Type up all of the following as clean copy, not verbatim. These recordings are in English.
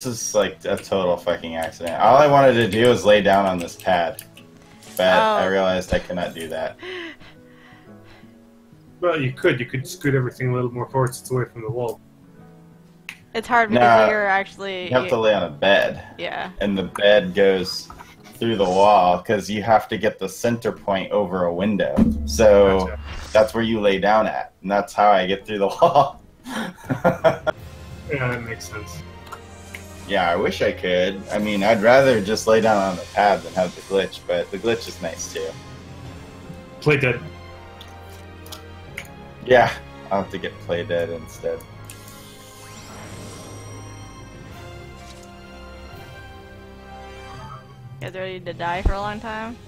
This is like a total fucking accident. All I wanted to do was lay down on this pad, but I realized I could not do that. Well, you could scoot everything a little more forward so it's away from the wall. It's hard because you're actually... You have to lay on a bed. Yeah. And the bed goes through the wall because you have to get the center point over a window. So gotcha. That's where you lay down at, and that's how I get through the wall. Yeah, that makes sense. Yeah, I wish I could. I mean, I'd rather just lay down on the pad than have the glitch, but the glitch is nice too. Play dead. Yeah, I'll have to get play dead instead. You guys ready to die for a long time?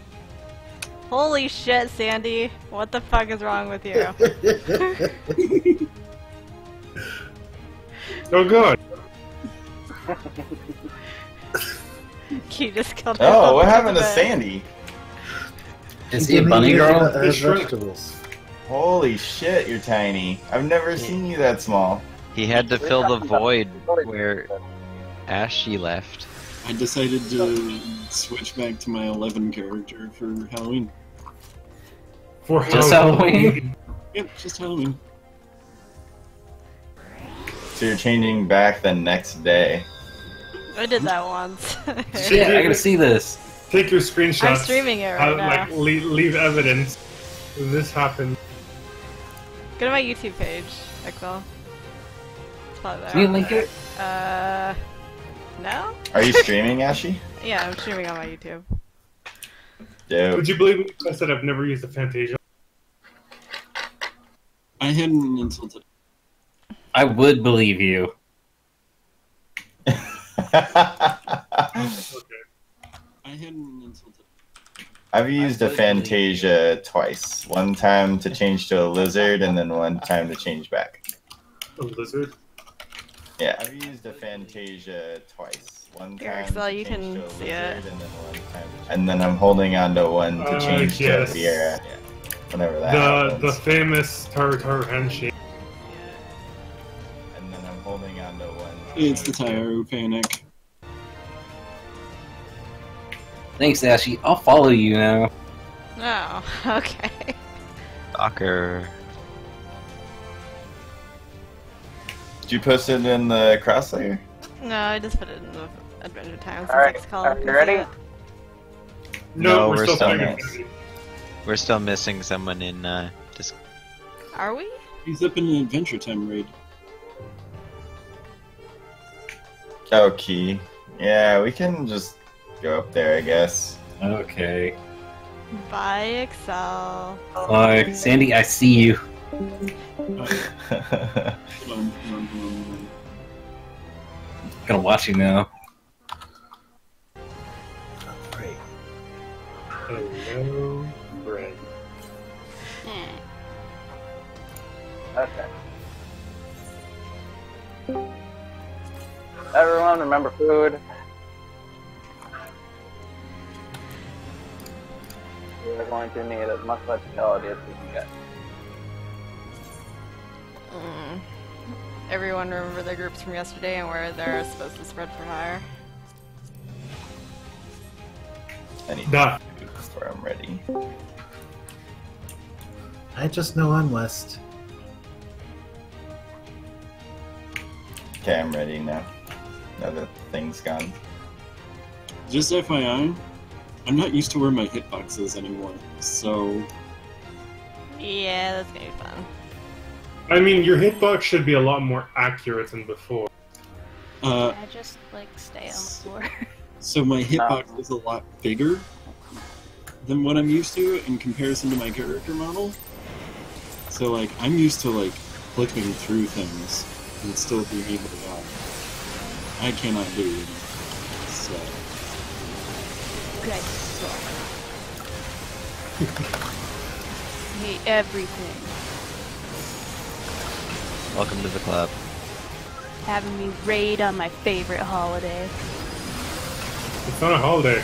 Holy shit, Sandy! What the fuck is wrong with you? Oh god! You just killed her. Oh, what happened to Sandy? Is he a bunny girl? Vegetables. Holy shit, you're tiny. I've never seen you that small. He had to fill the void where Ashy left. I decided to switch back to my 11 character for Halloween. For just Halloween? Yep, just Halloween. So you're changing back the next day. I did that once. Yeah, I gotta see this. Take your screenshots. I'm streaming it right now. Like, leave evidence. This happened. Go to my YouTube page, Excel. It's probably there. Can you link it? No? Are you streaming, Ashy? Yeah, I'm streaming on my YouTube. Dope. Would you believe me if I said I've never used a Fantasia? I hadn't until today. I would believe you. Okay. I hadn't until today. I've used a Fantasia twice. One time to change to a lizard, and then one time to change back. A lizard? Yeah, I've used a Fantasia twice. One Here, time Excel, to you change can to a see lizard, it. and then one time, and then I'm holding on to one to change yes. to a Viera. Yeah. Whenever that happens. The famous Taru handshake. And then I'm holding on to one. It's the Tairu panic. Thanks, Ashy. I'll follow you now. Oh, okay. Stalker. Did you post it in the crosslayer? No, I just put it in the Adventure Time. Alright, You ready? No, we're still still playing not. Infinity. We're still missing someone in just Are we? He's up in an Adventure Time raid. Oh, Key. Yeah, we can just go up there, I guess. Okay. Bye, Excel. Bye. Sandy, I see you. Hold on. Gonna watch you now. Great. Hello, Brent. Okay. Everyone, remember food. We're going to need as much vitality as we can get. Everyone remember their groups from yesterday and where they're supposed to spread for hire. I need Duh. to do before I'm ready. I just know I'm West. Okay, I'm ready now. Now that the thing's gone. Just FYI, I'm not used to where my hitbox is anymore, so... Yeah, that's gonna be fun. I mean, your hitbox should be a lot more accurate than before. I just like stay on the floor. So my hitbox is a lot bigger than what I'm used to in comparison to my character model. So like, I'm used to like clicking through things and still being able to die. I cannot do it. So... Good. Hate everything. welcome to the club. Having me raid on my favorite holiday. It's not a holiday.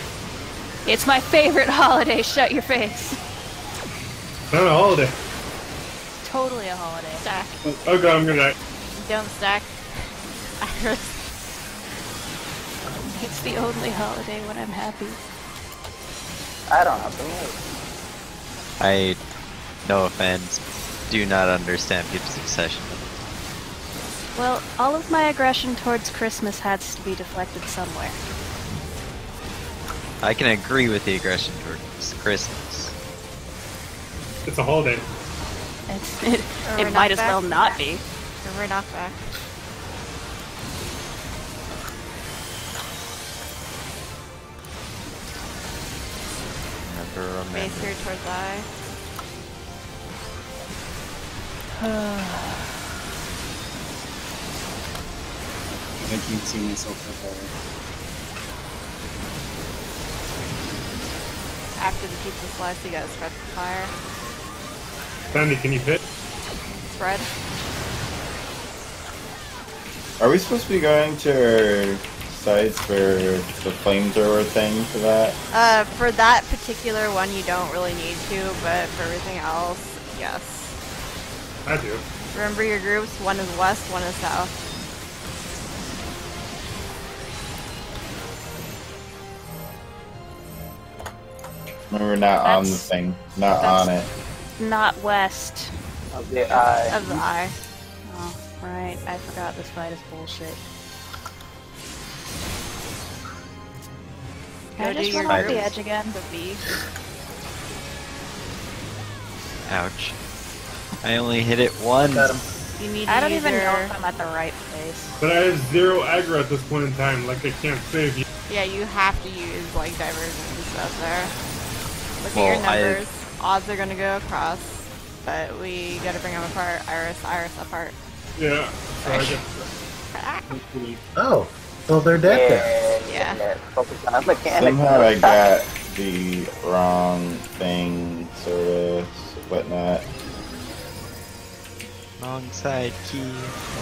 It's my favorite holiday, shut your face. It's not a holiday. Totally a holiday. Stack. Oh god, I'm gonna die. Don't stack. It's the only holiday when I'm happy. I don't have to move. I, no offense, do not understand people's obsession. Well, all of my aggression towards Christmas has to be deflected somewhere. I can agree with the aggression towards Christmas. It's a holiday. It might as well not be. We're not back. Never Face remember. here towards eye. I can't see myself that far. After the pizza slice, you gotta spread the fire. Sandy, can you hit? Spread. Are we supposed to be going to our sites for the flamethrower thing for that? For that particular one, you don't really need to, but for everything else, yes. I do. Remember your groups, one is west, one is south. We're not on the That's- thing. Not on it. Not west. Of the eye. Of the eye. Oh, right. I forgot this fight is bullshit. Can I Go do just your run off the groups. edge again? The V. Ouch. I only hit it once. You need to I don't use even know your... if I'm at the right place. But I have 0 aggro at this point in time. Like, I can't save you. Yeah, you have to use, like, diversion and stuff there. Look Well, at your numbers. Odds are gonna go across, but we gotta bring them apart. Iris apart. Yeah. So I get Oh, so they're dead then. Yeah. Focus on the mechanics. Somehow I got the wrong thing, sort of, whatnot. Wrong side key.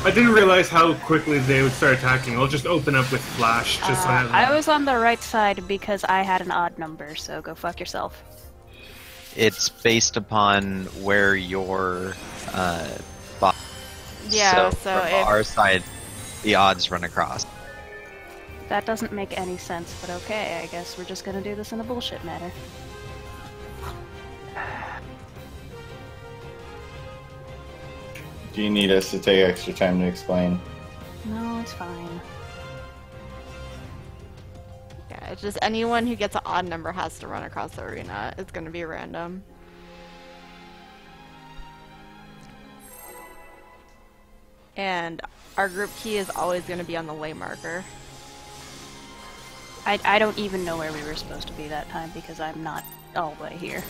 I didn't realize how quickly they would start attacking. I'll just open up with flash. Just so I was on the right side because I had an odd number, so go fuck yourself. It's based upon where your bot. Yeah, so from if... our side, the odds run across. That doesn't make any sense, but okay, I guess we're just gonna do this in a bullshit manner. Do you need us to take extra time to explain? No, it's fine. Yeah, it's just anyone who gets an odd number has to run across the arena. It's gonna be random. And our group key is always gonna be on the way marker. I don't even know where we were supposed to be that time because I'm not all the way here.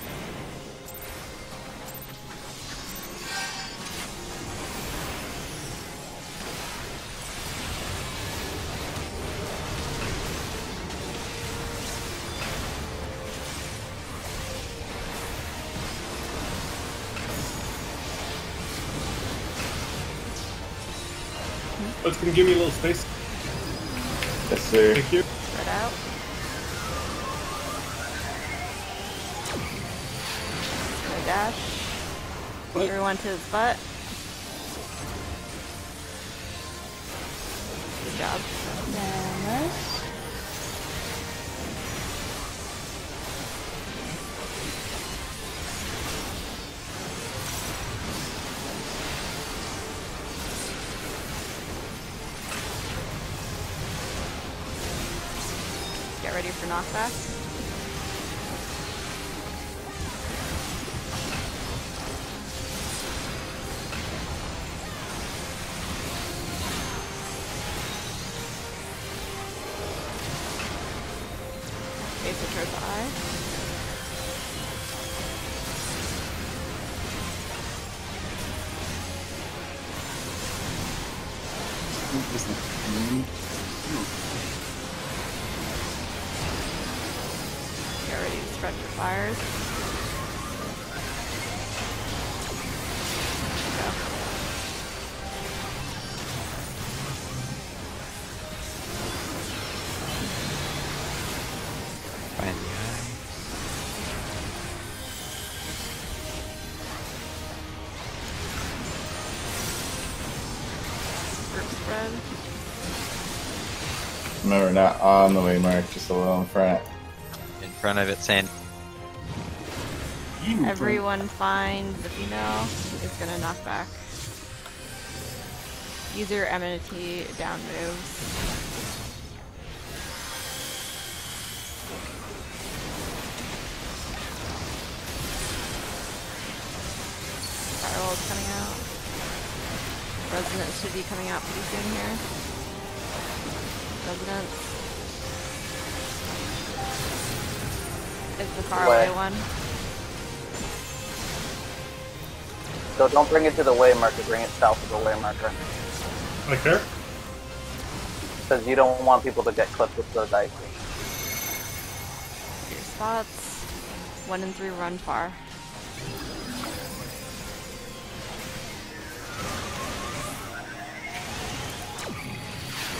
Let's can you give me a little space. Yes, sir. Thank you. Spread out. Go dash. What? Everyone to his butt. Good job. Nice. Get ready for knockback. Face it towards the eye. What is that? Get ready to spread your fires. Go. Find the eye. Group spread. Remember, not on the waymark, just a little in front. In front of it, Sandy. Everyone find the female is gonna knock back. Use your amenity down moves. Spiral is coming out. Resonance should be coming out pretty soon here. Resonance is the far away one. So don't bring it to the way marker, bring it south of the way marker. Like there? Because you don't want people to get clipped with the dice. Your spots. 1 and 3 run far.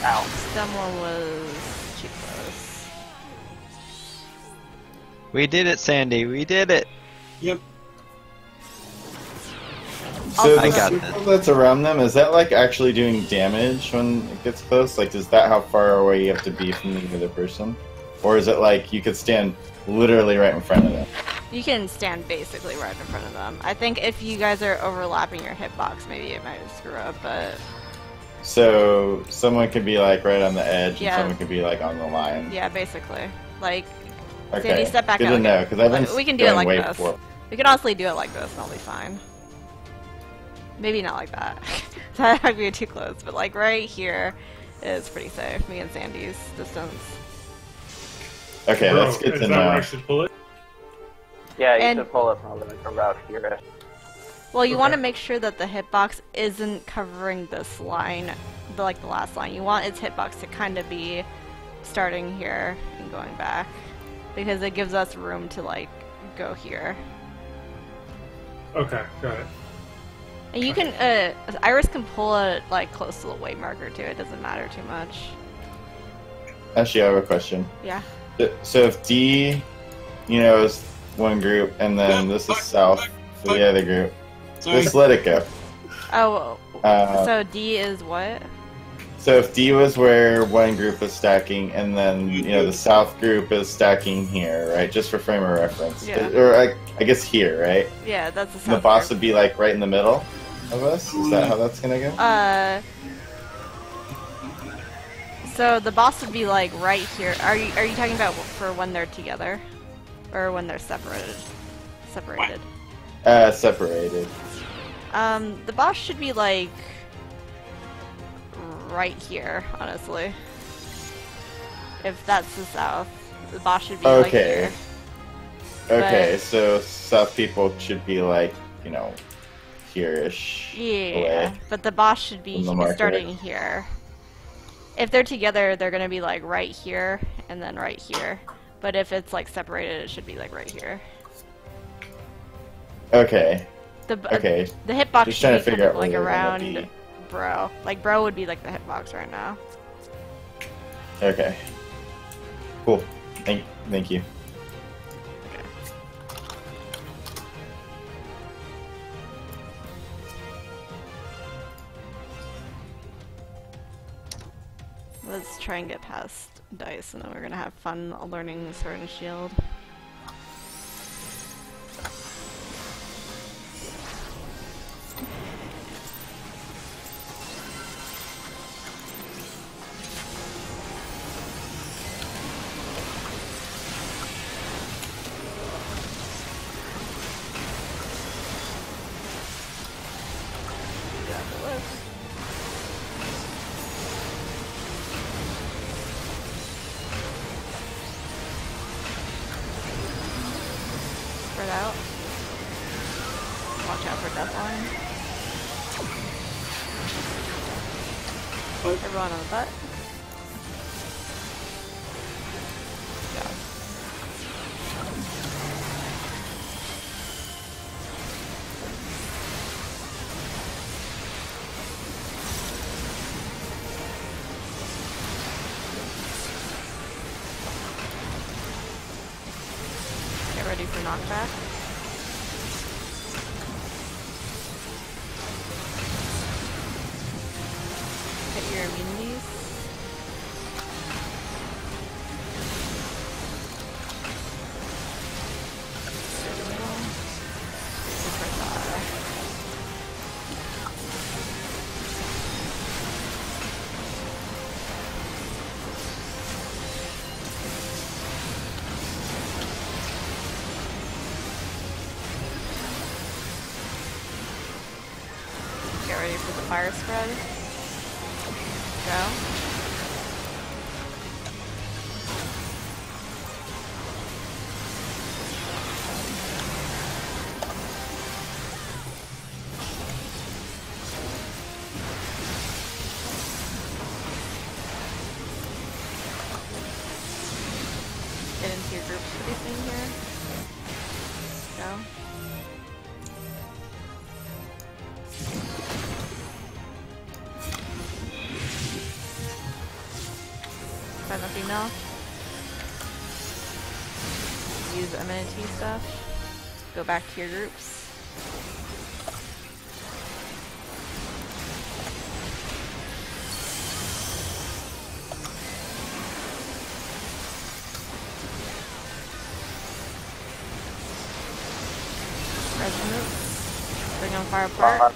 Ow. Someone was too close. We did it, Sandy. We did it. Yep. So I the got circle this. that's around them, is that like actually doing damage when it gets close? Like, is that how far away you have to be from the other person? Or is it like you could stand literally right in front of them? You can stand basically right in front of them. I think if you guys are overlapping your hitbox, maybe it might screw up, but... So someone could be like right on the edge, Yeah. and someone could be like on the line. Yeah, basically. Like, Okay, Sandy, step back good out. to know, because I've been We can do it going like way this. forward. We can honestly do it like this and I'll be fine. Maybe not like that. That might be too close, but like right here is pretty safe. Me and Sandy's distance. Okay, Bro, that's good is to that where I know. should pull it? Yeah, you And- should pull it probably like around here. Well, you Okay. want to make sure that the hitbox isn't covering this line, like the last line. You want its hitbox to kind of be starting here and going back, because it gives us room to like go here. Okay, got it. And you can, Iris can pull it like close to the way marker too. It doesn't matter too much. Actually, I have a question. Yeah. So if D, is one group, and then this is south for the other group, Sorry. just let it go. Oh, Uh, so D is what? So if D was where one group is stacking, and then the south group is stacking here, right? Just for frame of reference, Yeah. or I guess here, right? Yeah, that's the And the south boss group. would be like right in the middle of us. Is that how that's gonna go? So the boss would be like right here. Are you talking about for when they're together, or when they're separated? Separated. Separated. The boss should be like right here, honestly. If that's the south, the boss should be like Okay. here. Okay, so south people should be like here-ish. Yeah, away. but the boss should be From the marker. starting here. If they're together, they're gonna be like right here and then right here. But if it's like separated, it should be like right here. Okay. The hitbox Just trying to should be figure kind of out like where they're gonna around be. bro. Like bro would be like the hitbox right now. Okay. Cool. Thank you. Okay. Let's try and get past dice, and then we're gonna have fun learning Sword and Shield. Spread out. Watch out for Deathline. Everyone on the butt. Good job. Get ready for knockback. Hit your immunities. ready for the fire spread. Go. Get into your group spacing here. Go. Find a female. Use amenity stuff. Go back to your groups. Resonance. Bring on fire apart.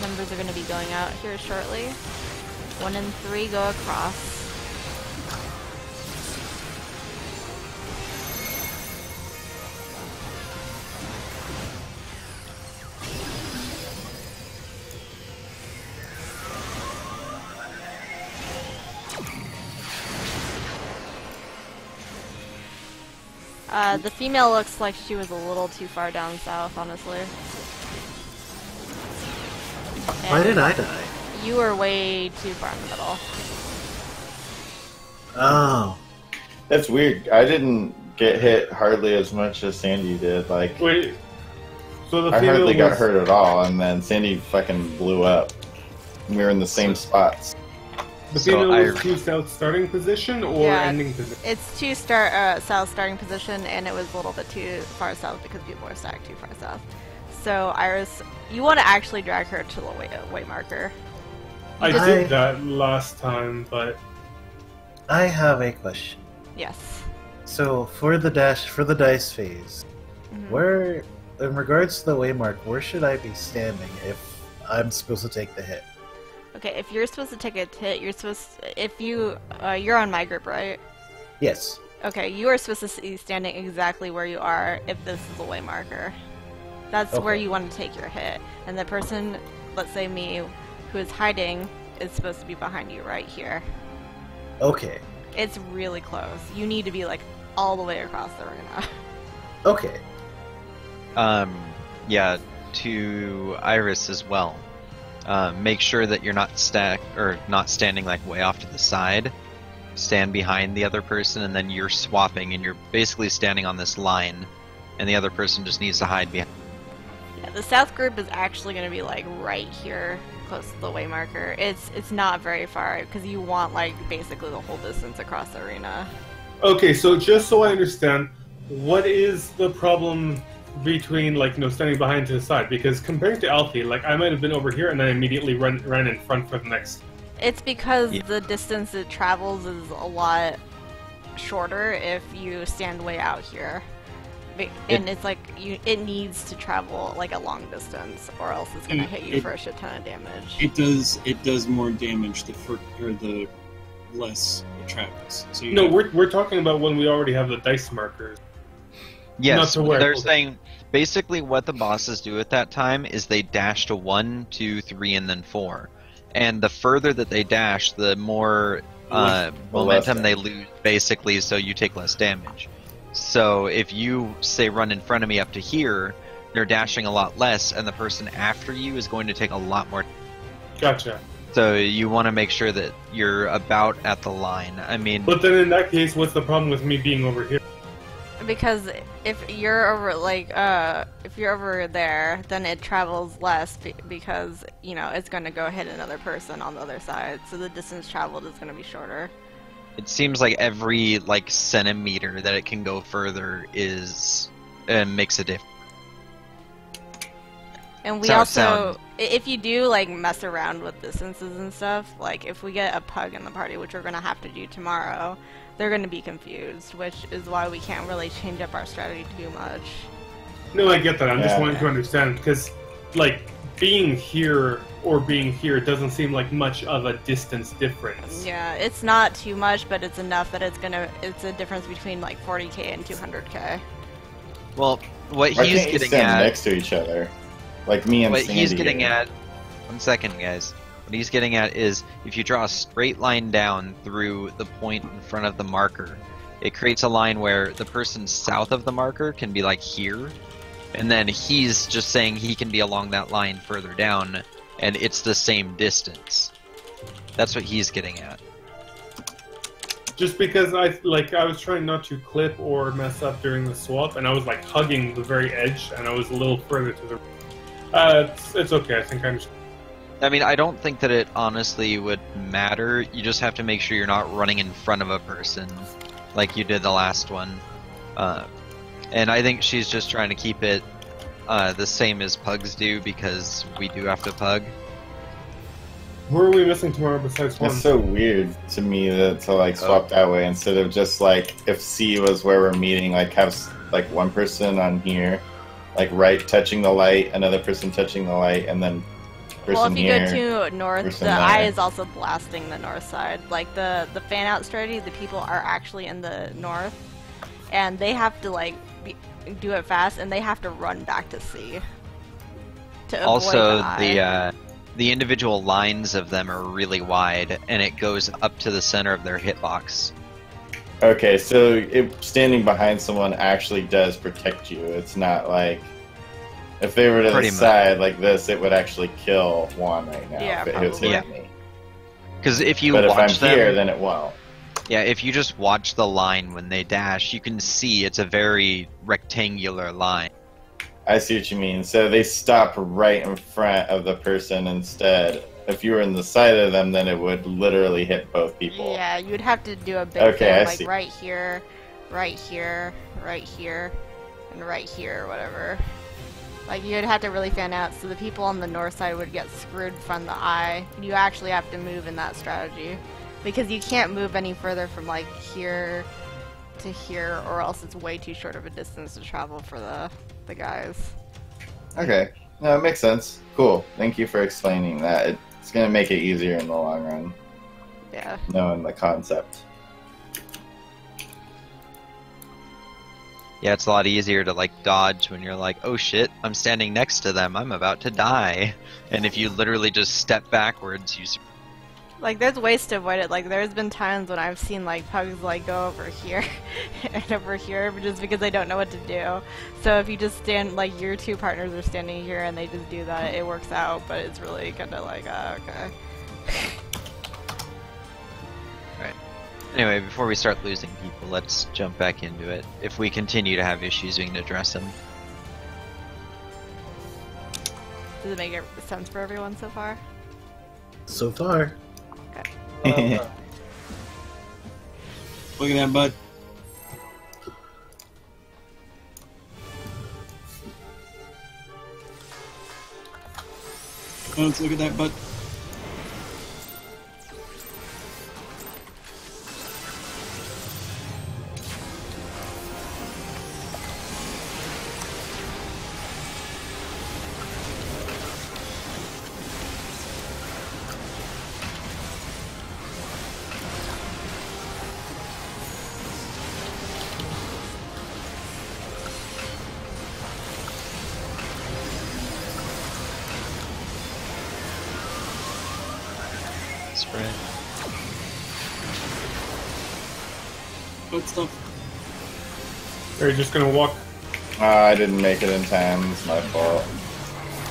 Numbers are going to be going out here shortly. 1 and 3 go across. The female looks like she was a little too far down south, honestly. Why did I die? You were way too far in the middle. Oh. That's weird. I didn't get hit hardly as much as Sandy did. Like, Wait, so the I female hardly got was- hurt at all, and then Sandy fucking blew up. We were in the same spots. The So female I- was to south starting position or Yeah. ending position? It's too south starting position, and it was a little bit too far south because people were stacked too far south. So Iris, you want to actually drag her to the way marker. I did that last time, but I have a question. Yes. So for the dice phase, Mhm. where, in regards to the waymark, where should I be standing if I'm supposed to take the hit? Okay, if you're supposed to take a hit, you're supposed. If you, you're on my group, right? Yes. Okay, you are supposed to be standing exactly where you are if this is a way marker. That's where Okay. you want to take your hit. And the person, let's say me, who is hiding, is supposed to be behind you right here. Okay. It's really close. You need to be like all the way across the arena. Okay. Yeah, to Iris as well. Make sure that you're not not standing like way off to the side. Stand behind the other person, and then you're swapping, and you're basically standing on this line, and the other person just needs to hide behind. Yeah, the south group is actually going to be like right here, close to the way marker. It's not very far because you want like basically the whole distance across the arena. okay. So just so I understand, what is the problem between standing behind to the side? Because compared to Alfie, like I might have been over here and then immediately ran in front for the next. It's because Yeah. the distance it travels is a lot shorter if you stand way out here. And it's like it needs to travel like a long distance, or else it's gonna hit you for a shit ton of damage. It does more damage the less it travels. So you No, we're talking about when we already have the dice markers. Yes, Not to where- they're saying basically what the bosses do at that time is they dash to 1, 2, 3, and then 4. And the further that they dash, the more momentum they lose, basically, so you take less damage. So if you, say, run in front of me up to here, they're dashing a lot less, and the person after you is going to take a lot more. Gotcha. So you want to make sure that you're about at the line. I mean, But then in that case, what's the problem with me being over here? Because if you're over there, then it travels less because it's going to go hit another person on the other side. So the distance traveled is going to be shorter. it seems like every centimeter that it can go further is makes a difference. And we Sounds- also, if you do mess around with distances and stuff, like if we get a pug in the party, which we're gonna have to do tomorrow, they're gonna be confused, which is why we can't really change up our strategy too much. No, I get that. I'm just Yeah. wanting to understand because, being here or being here doesn't seem like much of a distance difference. Yeah, it's not too much, but it's enough that it's a difference between 40k and 200k. Well, what Why he's can't you getting stand at, next to each other, like me and what Sandy? he's getting here. at, 1 second, guys. What he's getting at is if you draw a straight line down through the point in front of the marker, it creates a line where the person south of the marker can be like here, and then he's just saying he can be along that line further down, and it's the same distance. That's what he's getting at. Just because I was trying not to clip or mess up during the swap, and I was like hugging the very edge, and I was a little further to the. It's okay. I think I'm. I mean, I don't think that it honestly would matter. You just have to make sure you're not running in front of a person, like you did the last one. And I think she's just trying to keep it the same as pugs do, because we do have to pug. Who are we missing tomorrow besides one? It's so weird to me to like swap that way instead of just like if C was where we're meeting, like have like one person on here, like right touching the light, another person touching the light, and then person Well, if you here, go to north, person the eye there. is also blasting the north side. Like the fan out strategy, the people are actually in the north, and they have to like do it fast, and they have to run back to C. To avoid Also, the eye. the individual lines of them are really wide, and it goes up to the center of their hitbox. Okay, so standing behind someone actually does protect you. It's not like if they were to Pretty the much. side like this, it would actually kill Juan right now Yeah, if it was hitting probably. me. Because if you But if I'm watch them, here, then it won't. yeah, if you just watch the line when they dash, you can see it's a very rectangular line. I see what you mean. So they stop right in front of the person instead. If you were in the side of them, then it would literally hit both people. Yeah, you'd have to do a big Okay, fan, I like see. right here, right here, right here, and right here, or whatever. Like you'd have to really fan out, so the people on the north side would get screwed from the eye. You actually have to move in that strategy, because you can't move any further from like here to here, or else it's way too short of a distance to travel for the guys. Okay. No, it makes sense. Cool. Thank you for explaining that. It's going to make it easier in the long run, Yeah. knowing the concept. Yeah, it's a lot easier to like dodge when you're like, oh shit, I'm standing next to them, I'm about to die. And if you literally just step backwards, you Like, there's ways to avoid it. Like, there's been times when I've seen, like, pugs, like, go over here and over here just because they don't know what to do. So if you just stand, like, your two partners are standing here and they just do that, it works out, but it's really kind of like, okay. Anyway, before we start losing people, let's jump back into it. If we continue to have issues, we can address them. Does it make sense for everyone so far? So far. Look at that, bud. Let's look at that, bud. Spread. Good stuff. Are you just gonna walk? I didn't make it in time. It's my fault.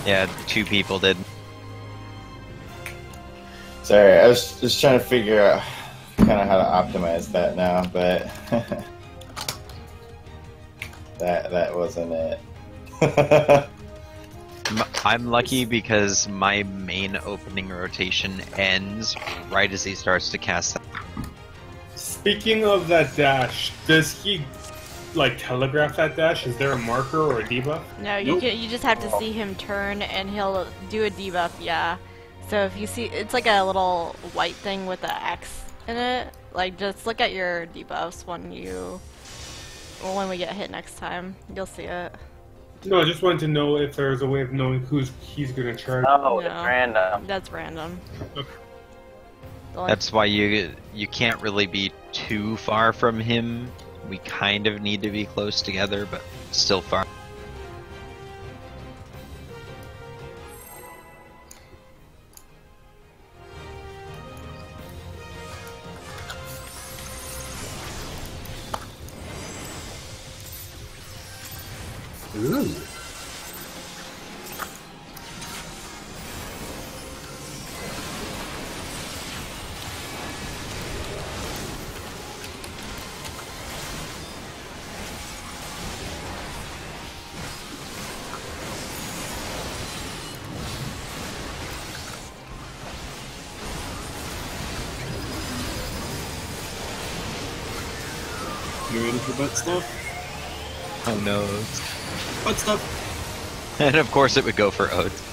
Yeah, 2 people did. Sorry, I was just trying to figure out kind of how to optimize that now, but that wasn't it. I'm lucky because my main opening rotation ends right as he starts to cast that. Speaking of that dash, does he like telegraph that dash? Is there a marker or a debuff? No, Nope. you just have to see him turn and he'll do a debuff, yeah. So if you see, it's like a little white thing with an X in it. Like, just look at your debuffs when we get hit next time. You'll see it. No, I just wanted to know if there's a way of knowing he's gonna charge. Oh, it's No. random. That's random. Okay. The only- That's why you can't really be too far from him. We kind of need to be close together, but still far. Ooh. You ready for butt stuff? Oh no. Butt stuff! And of course it would go for Oath.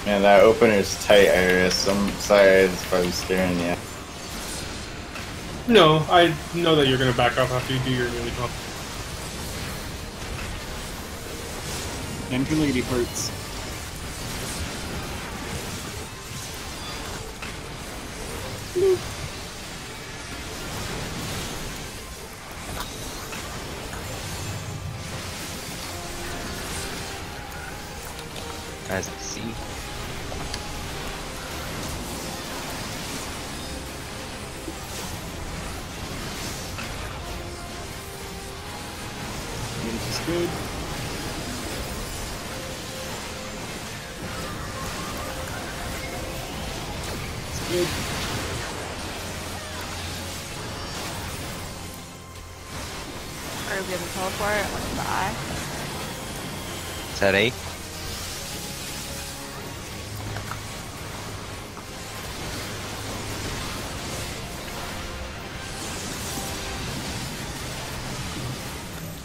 Man, that opener's tight, Iris. I'm sorry if I was scaring you. No, I know that you're going to back off after you do your melee comp. And for lady parts. As I see. This is good. It's good. Are we gonna teleport? What's the eye? Is that 8?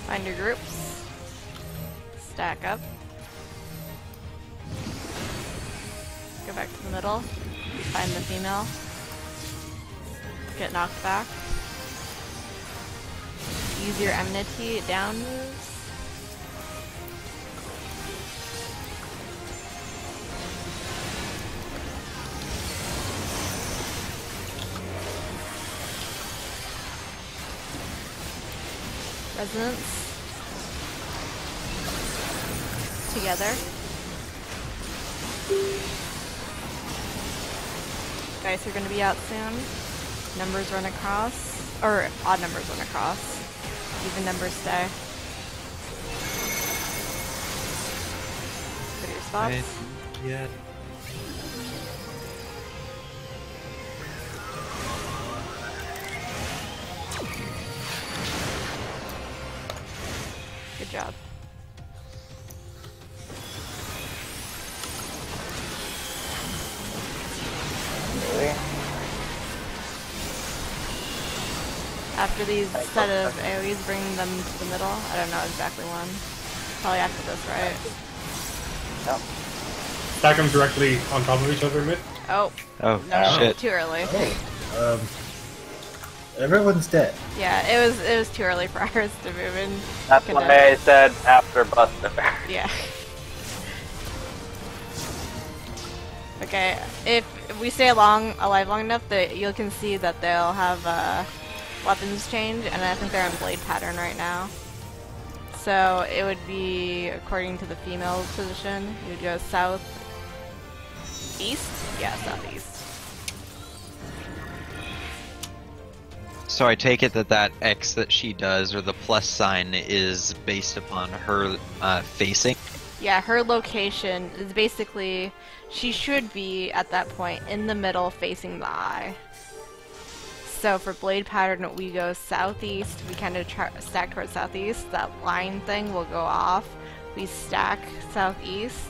Find your groups. Stack up. Go back to the middle. Find the female. Get knocked back. Use your enmity down moves. Resonance. Together. Guys are gonna be out soon. Numbers run across. Or odd numbers run across. Even numbers stay. Go to your spots. Yeah. Good job. After these set of AoEs, bring them to the middle. I don't know exactly when. Probably after this, right? Yep. Stack them directly on top of each other mid. Oh. Oh, No, shit. too early. Oh. Everyone's dead. Yeah, it was too early for Iris to move in. That's Kinda- why I said after Buster. Yeah. Okay, if we stay alive long enough, that you can see that they'll have weapons change, and I think they're in blade pattern right now. So it would be, according to the female's position, you would go south east. Yeah, southeast. So I take it that that X that she does, or the plus sign, is based upon her facing? Yeah, her location is basically, she should be at that point in the middle facing the eye. So for blade pattern, we go southeast, we kind of stack towards southeast, that line thing will go off, we stack southeast,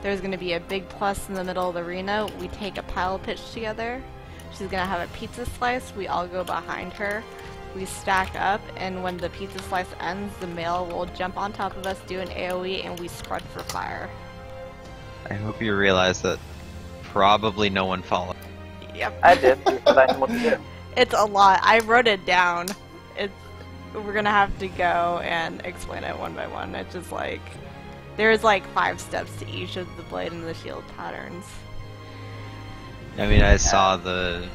there's going to be a big plus in the middle of the arena, we take a pile pitch together, she's going to have a pizza slice, we all go behind her, we stack up, and when the pizza slice ends, the male will jump on top of us, do an AoE, and we spread for fire. I hope you realize that probably no one followed. Yep. I did, because I know what to do. It's a lot. I wrote it down. We're gonna have to go and explain it one by one. It's just like, there's like 5 steps to each of the blade and the shield patterns. I mean, I saw the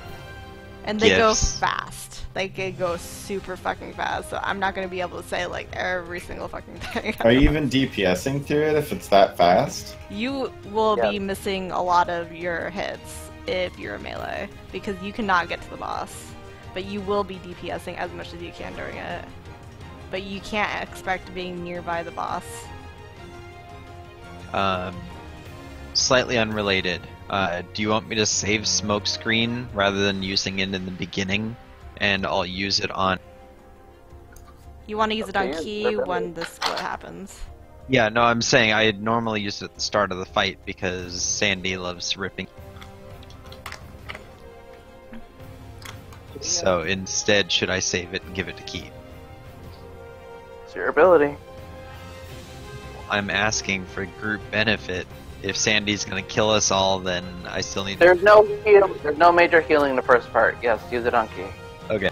And they go gifts. fast. Like, they go super fucking fast, so I'm not gonna be able to say, like, every single fucking thing. Are you even DPSing through it if it's that fast? You will Yeah. be missing a lot of your hits if you're a melee, because you cannot get to the boss. But you will be DPSing as much as you can during it. But you can't expect being nearby the boss. Slightly unrelated. Do you want me to save smokescreen rather than using it in the beginning? And I'll use it on... You want to use it on Okay, key definitely. when the split happens. Yeah, no, I'm saying I normally use it at the start of the fight because Sandy loves ripping. So instead, should I save it and give it to Key? It's your ability. I'm asking for group benefit. If Sandy's gonna kill us all, then I still need There's no heal. There's no major healing in the first part. Yes, use it on key. Okay.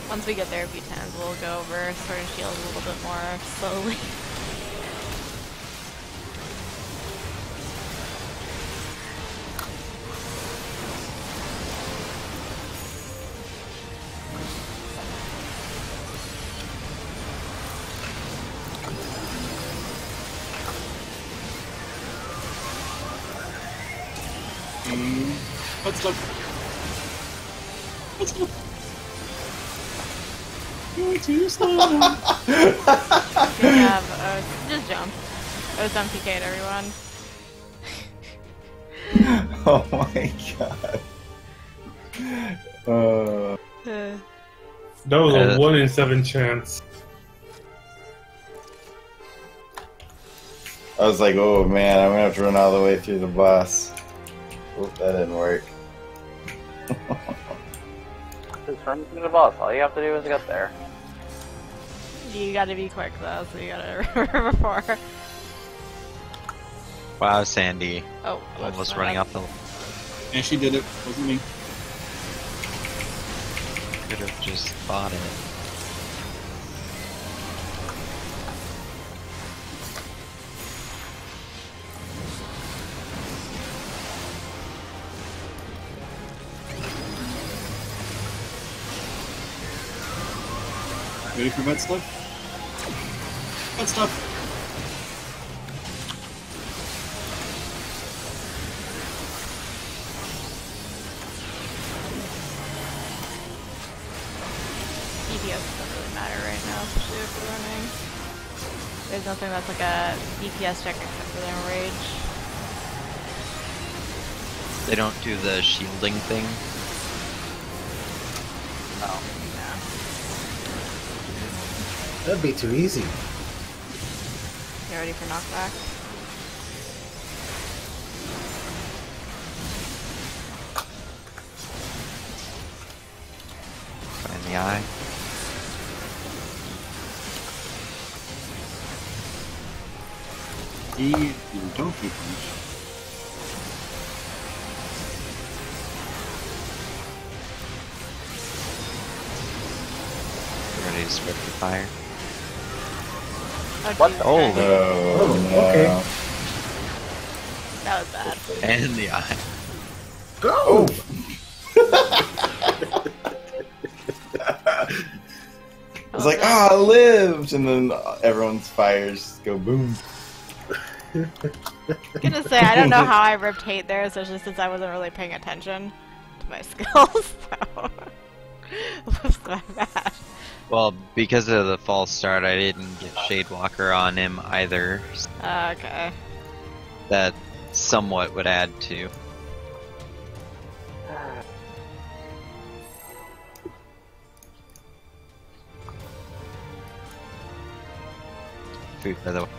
Once we get there a few times, we'll go over Sword and Shield a little bit more slowly. What's up? What's up? You're too slow. Good job. Just jump. It was on PK to everyone. Oh my god. That was a 1 in 7 chance. I was like, oh man, I'm gonna have to run all the way through the boss. Oop, that didn't work. Just run through the boss. All you have to do is get there. You gotta be quick though, so you gotta remember before. Wow, Sandy. Oh, Almost running off the... Yeah, she did it. Wasn't me. Could have just bought it. Ready for vet stuff? Vet stuff. DPS doesn't really matter right now, especially if we're running. There's nothing that's like a DPS check except for their rage. They don't do the shielding thing. Oh. That'd be too easy. You ready for knockback? In the eye. Donkey punch. Ready to spread the fire. What Jesus the- Oh, Christ. Oh, no. okay. That was bad. and in the eye. Go! I was like, ah, I lived! And then everyone's fires go boom. I'm gonna say, I don't know how I ripped hate there, especially since I wasn't really paying attention to my skills, so... it was that bad. Well, because of the false start, I didn't get Shadewalker on him either. Okay. That somewhat would add to. Food, by the way.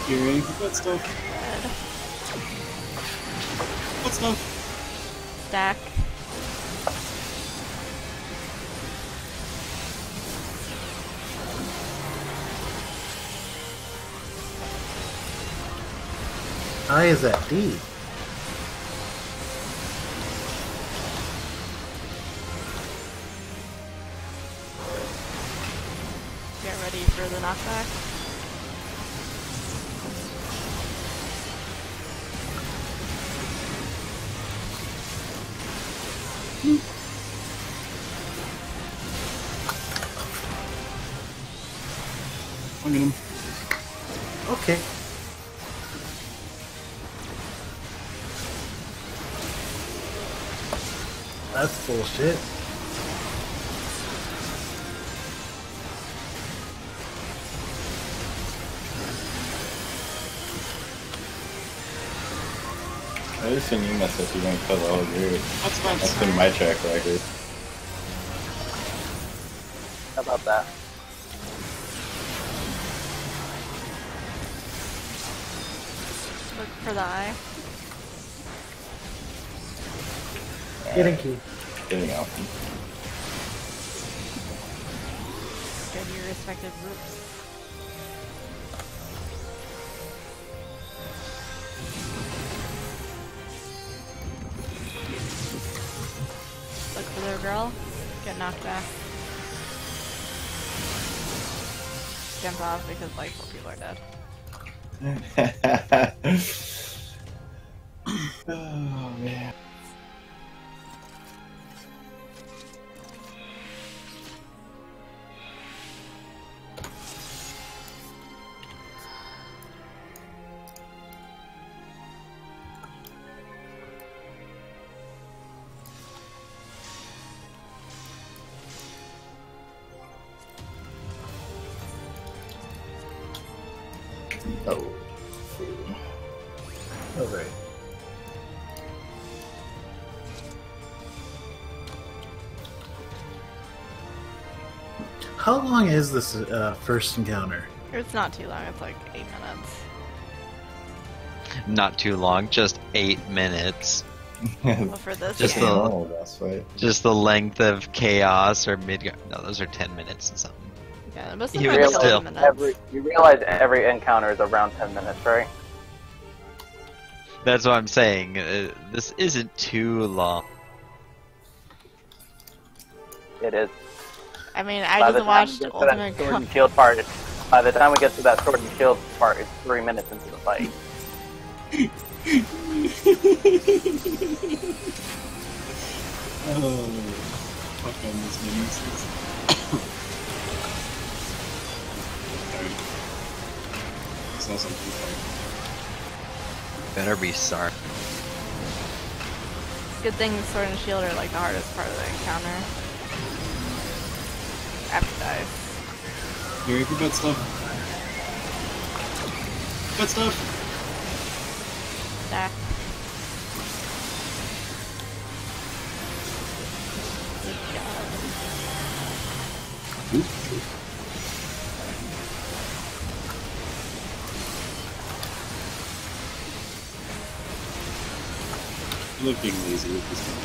You ready for that stuff? That stuff. Stack. I is at D. Get ready for the knockback. I'm in him. Okay. That's bullshit. I just seen you mess up, you don't kill the whole group. That's fine. That's been my track record. How about that? Look for the eye. Getting key. Getting out. Get your respective groups. Look for their girl. Get knocked back. Jump off because like 4 people are dead. Oh man. Oh. Oh, right. How long is this first encounter? It's not too long, it's like 8 minutes. Not too long, just 8 minutes. Well, for this Just game. the- normal boss fight. Just the length of chaos or mid. No, those are 10 minutes and something. Yeah, most of You them would are still- 11 minutes. You realize every encounter is around 10 minutes, right? That's what I'm saying. This isn't too long. It is. I mean, I By the just time watched we get to Ultimate that sword and Combat. shield part, by the time we get to that sword and shield part, it's 3 minutes into the fight. Oh, fuck on this nemesis. Sorry. I saw something Better be sorry. Good thing Sword and Shield are like the hardest part of the encounter. After dive. You ready for butt stuff? Butt stuff! Stack. Good job. I love being lazy with this one.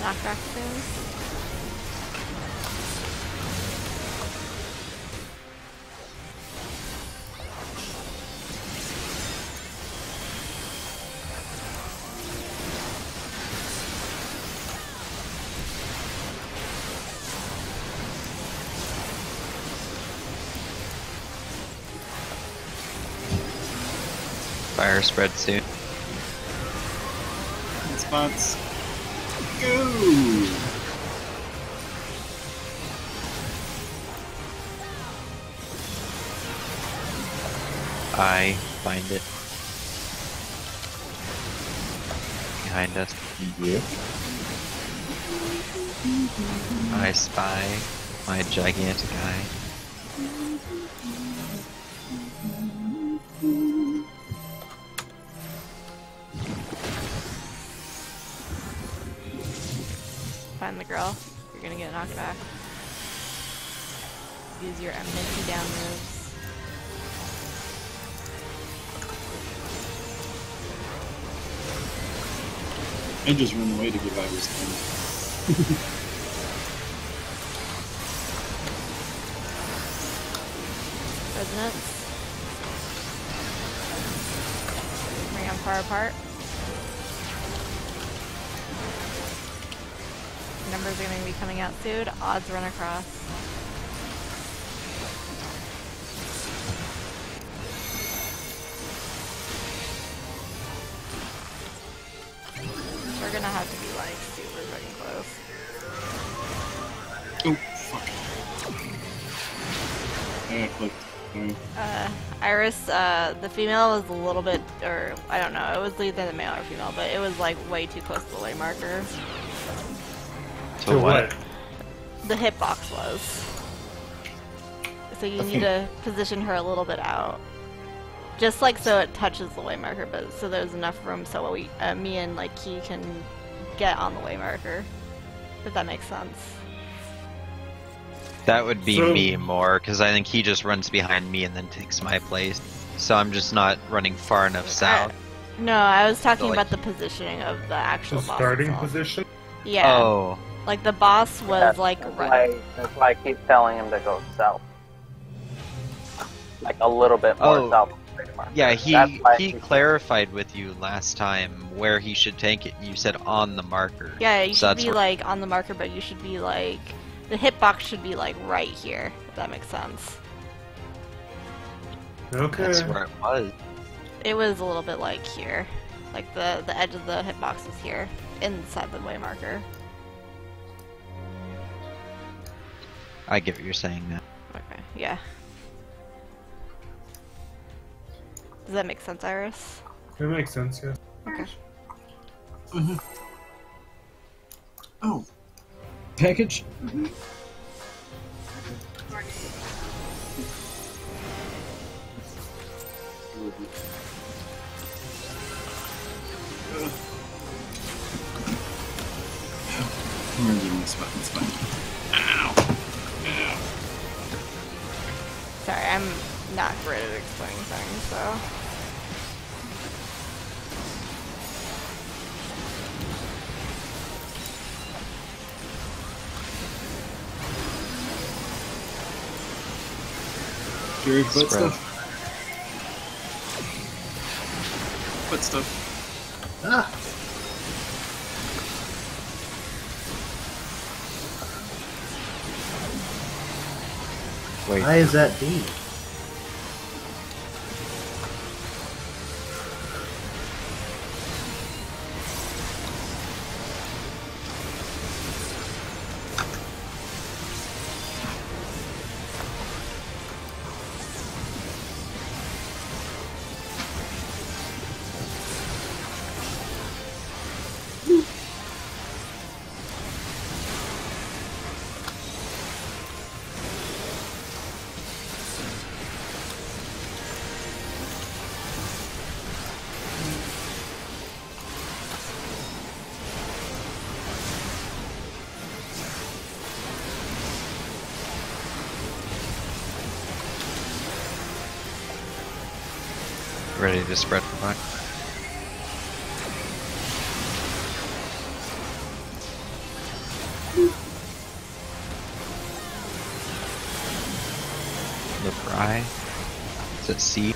Knockback soon. Fire spread soon. Spots. Go! I find it. Behind us. You? I spy my gigantic eye. girl. You're gonna get knocked back. Use your eminency down moves. I just run away to give Iris time. Resonance. Bring them far apart. Numbers are going to be coming out soon. Odds run across. We're gonna have to be like super fucking close. Oh, fuck. I got clicked. Sorry. Iris, the female was a little bit, or I don't know, it was either the male or female, but it was like way too close to the way marker. To what? The hitbox was. So you need to position her a little bit out. Just like so it touches the way marker, but so there's enough room so we, me and like Key can get on the way marker. If that makes sense. That would be me more, because I think he just runs behind me and then takes my place. So I'm just not running far enough south. No, I was talking about the positioning of the actual boss starting itself. position? Yeah. Oh. Like the boss was like that's why I keep telling him to go south. Like a little bit more south. Yeah, he clarified with you last time where he should take it. You said on the marker. Yeah, you should be like on the marker, but you should be like the hitbox should be like right here. If that makes sense. Okay. That's where it was. It was a little bit like here, like the edge of the hitbox was here, inside the way marker. I get what you're saying now. Okay. Yeah. Does that make sense, Iris? It makes sense, yeah. Okay. Mm-hmm. Oh. Package? Mm-hmm. I'm gonna give me a spot. It's fine. Ow! Ow! Sorry, I'm not great at explaining things, so. Jerry, foot stuff. Foot stuff. Ah! Wait. Why is that D? Ready to spread for mine. The fry. Is it C?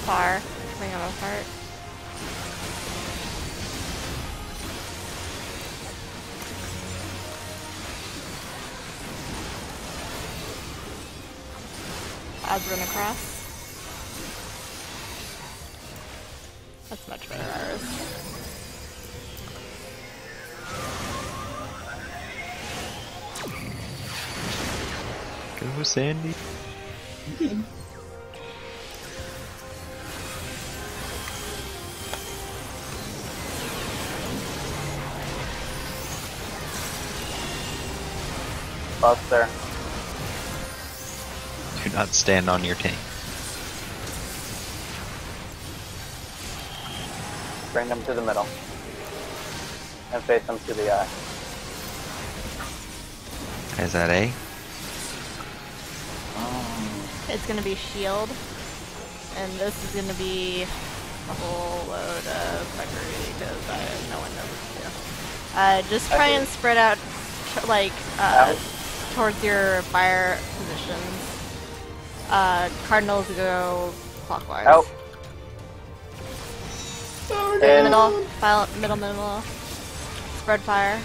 Far. Bring them apart. I'll run across. That's much better, Iris. Go, Sandy. Buff there. Do not stand on your tank. Bring them to the middle. And face them to the eye. Is that A? It's gonna be shield, and this is gonna be a whole load of fuckery because no one knows what to do. Just try and spread out, like, towards your fire positions. Cardinals go clockwise. Out. Middle. Spread fire.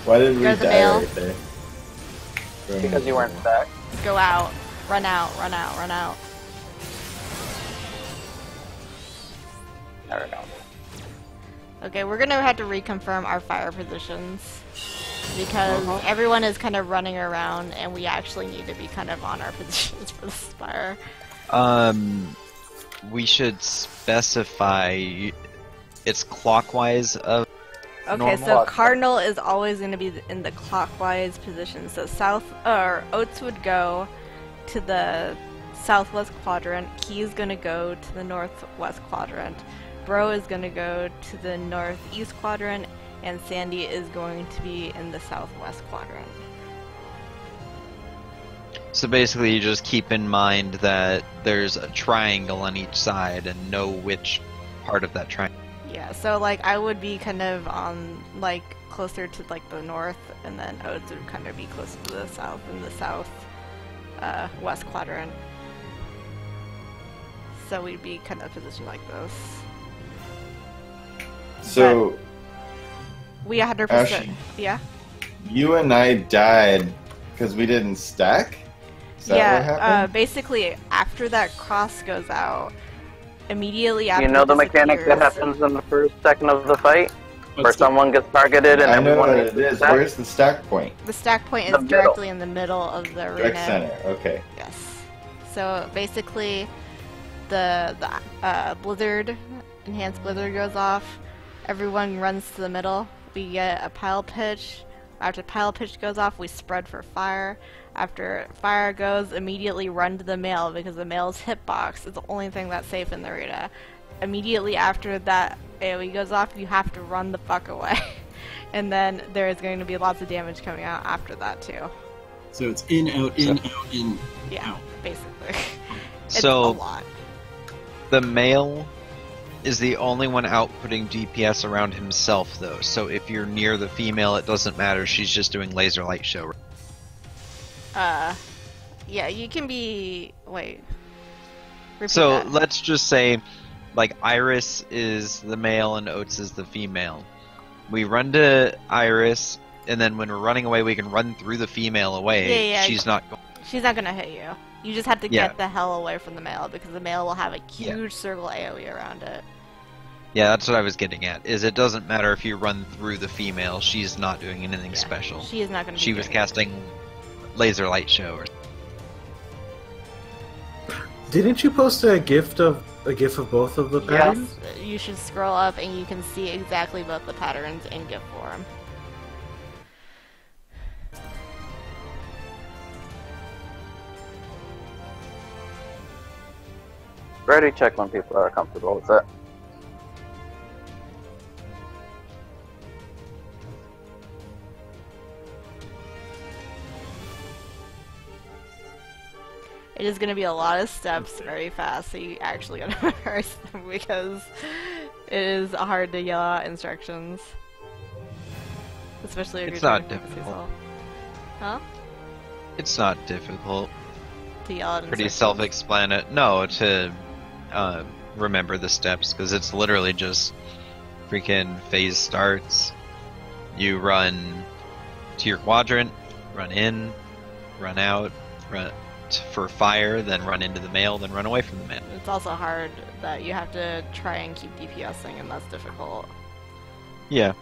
Why did we Go to the die mail. right there? Because you weren't stacked. Go out. Run out. There we go. Okay, we're gonna have to reconfirm our fire positions because everyone is kind of running around and we actually need to be kind of on our positions for this fire. We should specify it's clockwise of Okay, normal. so Cardinal is always going to be in the clockwise position. So Oats would go to the southwest quadrant. Key is going to go to the northwest quadrant. Bro is going to go to the northeast quadrant, and Sandy is going to be in the southwest quadrant. So basically, you just keep in mind that there's a triangle on each side and know which part of that triangle. Yeah, so like I would be kind of on like closer to like the north, and then Oats would kind of be closer to the south in the south west quadrant. So we'd be kind of positioned like this. So, We 100%. Ashley, Yeah. you and I died because we didn't stack? Is that what happened? Basically after that cross goes out, immediately after You know the it mechanic that disappears- happens in the first second of the fight? Where What's the- someone gets targeted and I know everyone what needs it to is. stack? Where's the stack point? The stack point is The middle. directly in the middle of the arena. Direct center. Okay. Yes. So basically, the blizzard, enhanced blizzard goes off. Everyone runs to the middle. We get a pile pitch. After pile pitch goes off, we spread for fire. After fire goes, immediately run to the mail because the mail's hitbox is the only thing that's safe in the arena. Immediately after that AoE goes off, you have to run the fuck away. And then there is going to be lots of damage coming out after that too. So it's in, out, in, out, in, Yeah, out. basically. It's So- a lot. The male is the only one outputting DPS around himself, though. So if you're near the female, it doesn't matter. She's just doing laser light show. Yeah, you can be. Wait. Repeat So that. let's just say, like, Iris is the male and Oats is the female. We run to Iris, and then when we're running away, we can run through the female away. Yeah. She's not going. She's not gonna hit you. You just have to Yeah. get the hell away from the male because the male will have a huge circle AoE around it. Yeah, that's what I was getting at. Is it doesn't matter if you run through the female. She's not doing anything Yeah. special. She is not gonna. She be was doing casting laser light show. Or... Didn't you post a GIF of both of the patterns? Yes, you should scroll up and you can see exactly both the patterns in GIF form. Ready check when people are comfortable with it. It is going to be a lot of steps very fast, so you actually got to memorize them because it is hard to yell out instructions. Especially if It's you're not doing fantasy difficult. stuff. Huh? It's not difficult. To yell out Pretty instructions. self-explanatory. No, to remember the steps, because it's literally just freaking phase starts. You run to your quadrant, run in, run out, run for fire, then run into the male, then run away from the male. It's also hard that you have to try and keep DPSing, and that's difficult. Yeah.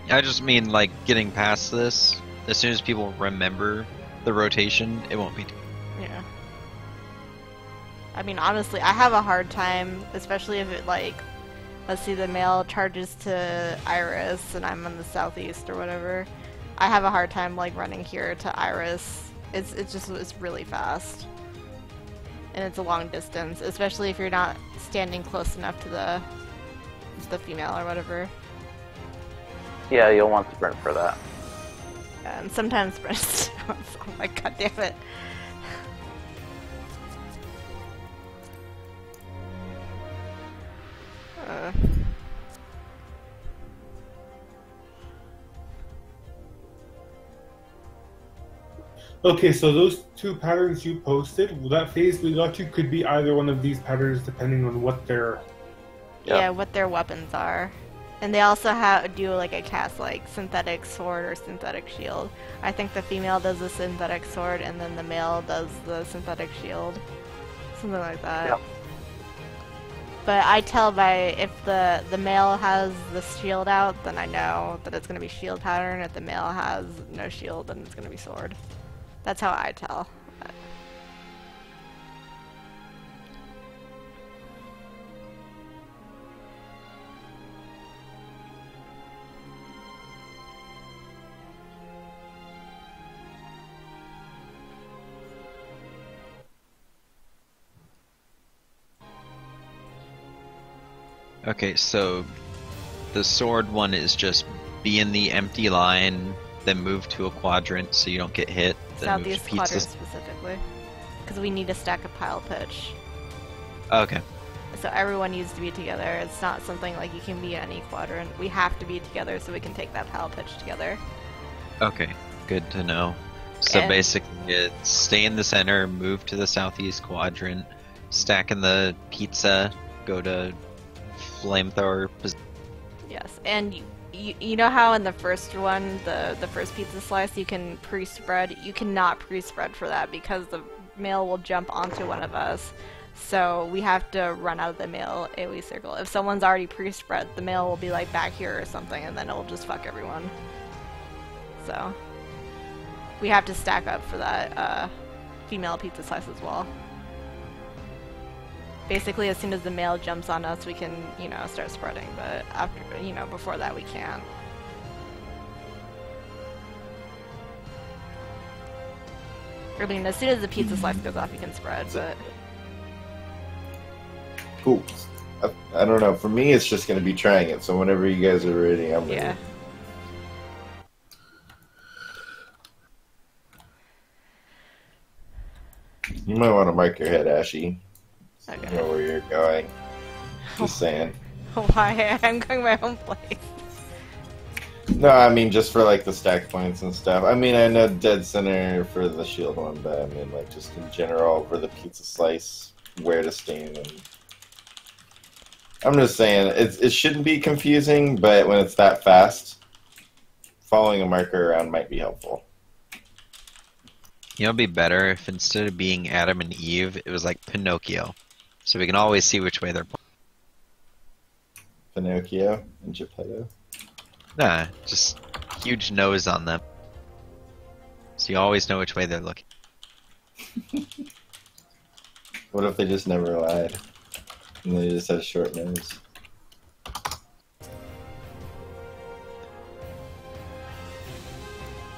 I just mean, like, getting past this, as soon as people remember the rotation, it won't be... Yeah. I mean, honestly, I have a hard time, especially if it, like, let's see, the male charges to Iris, and I'm in the southeast or whatever. I have a hard time, like, running here to Iris. It's really fast. And it's a long distance, especially if you're not standing close enough to the female or whatever. Yeah, you'll want to sprint for that. And sometimes sprint. Oh my god damn it. Okay, so those two patterns you posted, that phase we got to could be either one of these patterns depending on what their... Yeah, what their weapons are. And they also do like a cast like synthetic sword or synthetic shield. I think the female does the synthetic sword and then the male does the synthetic shield. Something like that. Yep. But I tell by if the male has the shield out, then I know that it's going to be shield pattern. If the male has no shield, then it's going to be sword. That's how I tell. Okay, so the sword one is just be in the empty line, then move to a quadrant so you don't get hit. Then move Southeast to quadrant pizza. specifically. Because we need to stack a pile pitch. Okay. So everyone needs to be together. It's not something like you can be in any quadrant. We have to be together so we can take that pile pitch together. Okay, good to know. So And- basically, it's stay in the center, move to the southeast quadrant, stack in the pizza, go to flamethrower. Yes, and you know how in the first one, the first pizza slice, you can pre-spread? You cannot pre-spread for that because the male will jump onto one of us. So we have to run out of the male AoE circle. If someone's already pre-spread, the male will be like back here or something, and then it'll just fuck everyone. So we have to stack up for that female pizza slice as well. Basically, as soon as the male jumps on us, we can, you know, start spreading. But after, you know, before that, we can't. I mean, as soon as the pizza slice goes off, you can spread. But Cool. I don't know. For me, it's just going to be trying it. So whenever you guys are ready, I'm ready. yeah. You might want to mark your head, Ashy. So you Okay. know where you're going. Just saying. Why? I'm going my own place. No, I mean just for like the stack points and stuff. I mean, I know dead center for the shield one, but I mean like just in general for the pizza slice, where to stand. And I'm just saying it shouldn't be confusing, but when it's that fast, following a marker around might be helpful. You know, it'd be better if instead of being Adam and Eve, it was like Pinocchio, so we can always see which way they're. Pinocchio and Geppetto. Nah, just huge nose on them, so you always know which way they're looking. What if they just never lied? And they just had a short nose?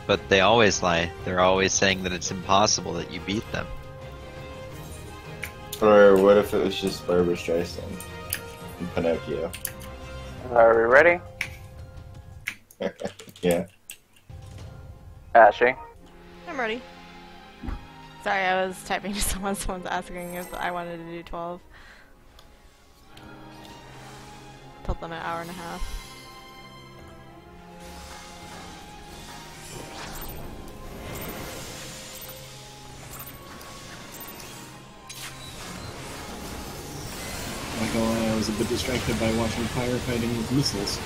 But they always lie. They're always saying that it's impossible that you beat them. Or what if it was just Barbra Streisand and Pinocchio? Are we ready? Yeah. Ashley? I'm ready. Sorry, I was typing to someone. Someone's asking if I wanted to do 12. Told them an hour and a half. Like, I was a bit distracted by watching firefighting with missiles.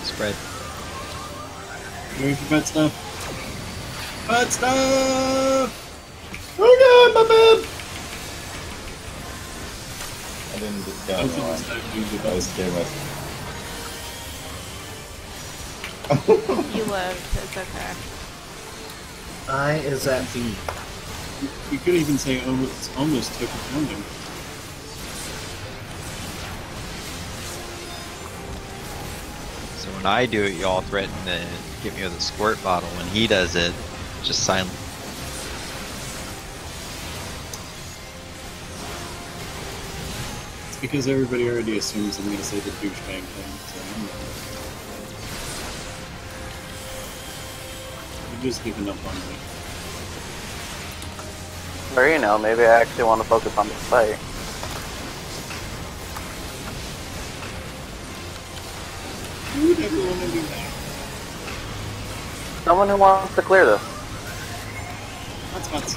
Spread. Ready for butt stuff? Butt stuff! Oh god, my bad! I didn't just get on the line. I was scared myself. You lived. It's okay. I is at B. You could even say almost took a pounding. So when I do it, y'all threaten to get me with a squirt bottle. When he does it, just silent. It's because everybody already assumes I'm going to say the douchebag thing. So you're just giving up on me. Or, you know, maybe I actually want to focus on the fight. Who would ever want to do that? Someone who wants to clear this. That's nuts.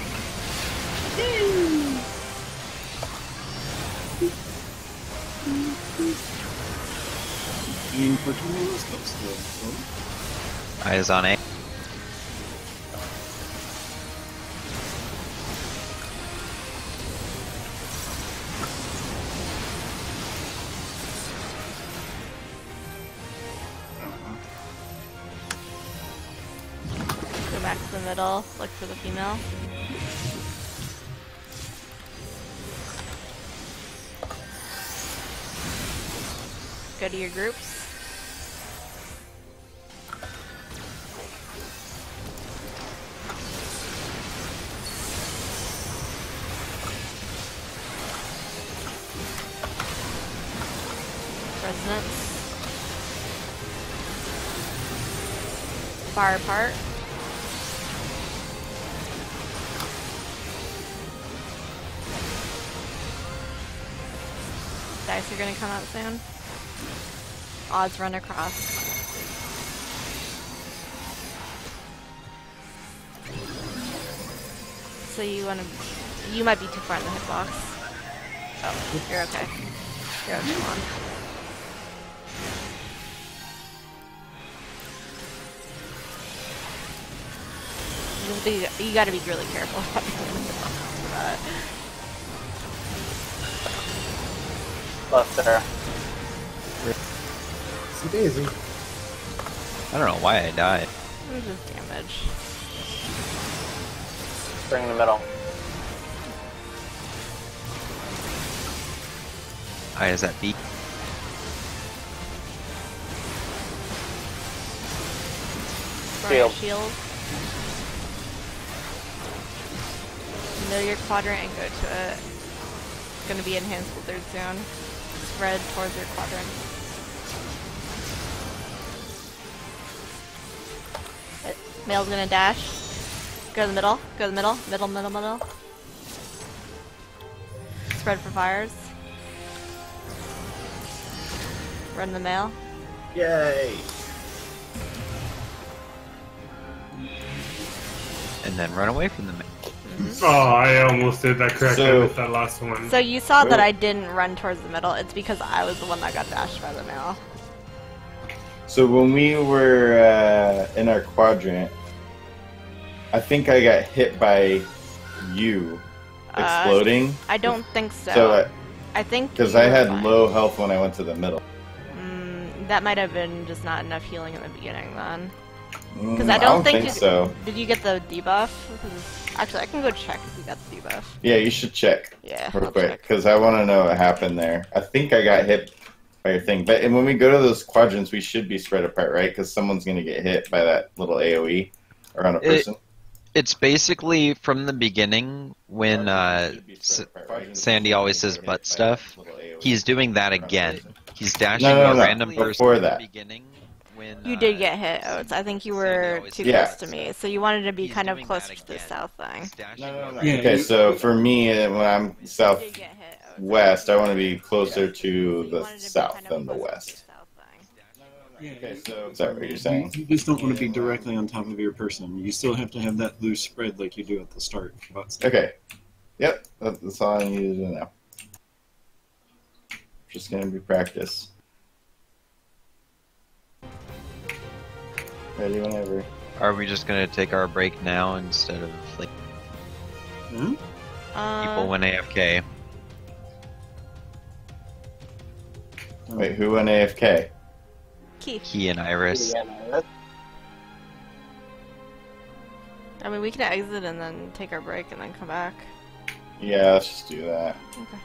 I mean, for tomorrow's supposed to. Eyes on A. Go back to the middle. Look for the female. Go to your groups. Resonance. Far apart. Dice are gonna come out soon. Odds run across. So you might be too far in the hitbox. Oh, you're okay. You're okay, come on. You gotta be really careful. Left there. See Daisy. I don't know why I died. What is this damage? Bring in the middle. Eyes at B. Shield. Shield. Know your quadrant and go to it. It's gonna be enhanced wizard soon. Spread towards your quadrant. Male's gonna dash. Go to the middle. Go to the middle. Middle, middle, middle. Spread for fires. Run the male. Yay! And then run away from the male. Oh, I almost did that correct. I So- missed that last one. So you saw that I didn't run towards the middle. It's because I was the one that got dashed by the male. So when we were in our quadrant, I think I got hit by you exploding. I don't think so. So I think because you I were had fine. low health when I went to the middle. That might have been just not enough healing in the beginning then. Because I I don't think you, so. Did you get the debuff? Actually, I can go check if you got the debuff. Yeah, you should check Yeah, real I'll quick check. because I want to know what happened there. I think I got hit by your thing, but when we go to those quadrants, we should be spread apart, right? Because someone's gonna get hit by that little AOE around a person. It's basically from the beginning when Sandy always says butt stuff. He's doing that again. He's dashing No, a random person before in that. the beginning. When, You did get hit, Oates. I think you were too Yeah. close to me, so you wanted to be He's kind of doing closer that to the again. south thing. He's dashing No. a Yeah, Okay, so for me, when I'm You did southwest, get hit, Oates. I want to be closer to You the wanted to be south kind of than the closer to west. south thing. Yeah, Okay, so is that what you're saying? You just don't want to be directly on top of your person. You still have to have that loose spread like you do at the start. Okay. Yep, that's all I needed to know. Just gonna be practice. Ready whenever. Are we just gonna take our break now instead of like Hmm? people went AFK? Wait, who went AFK? Key and Iris. I mean, we can exit and then take our break and then come back. Yeah, let's just do that. Okay.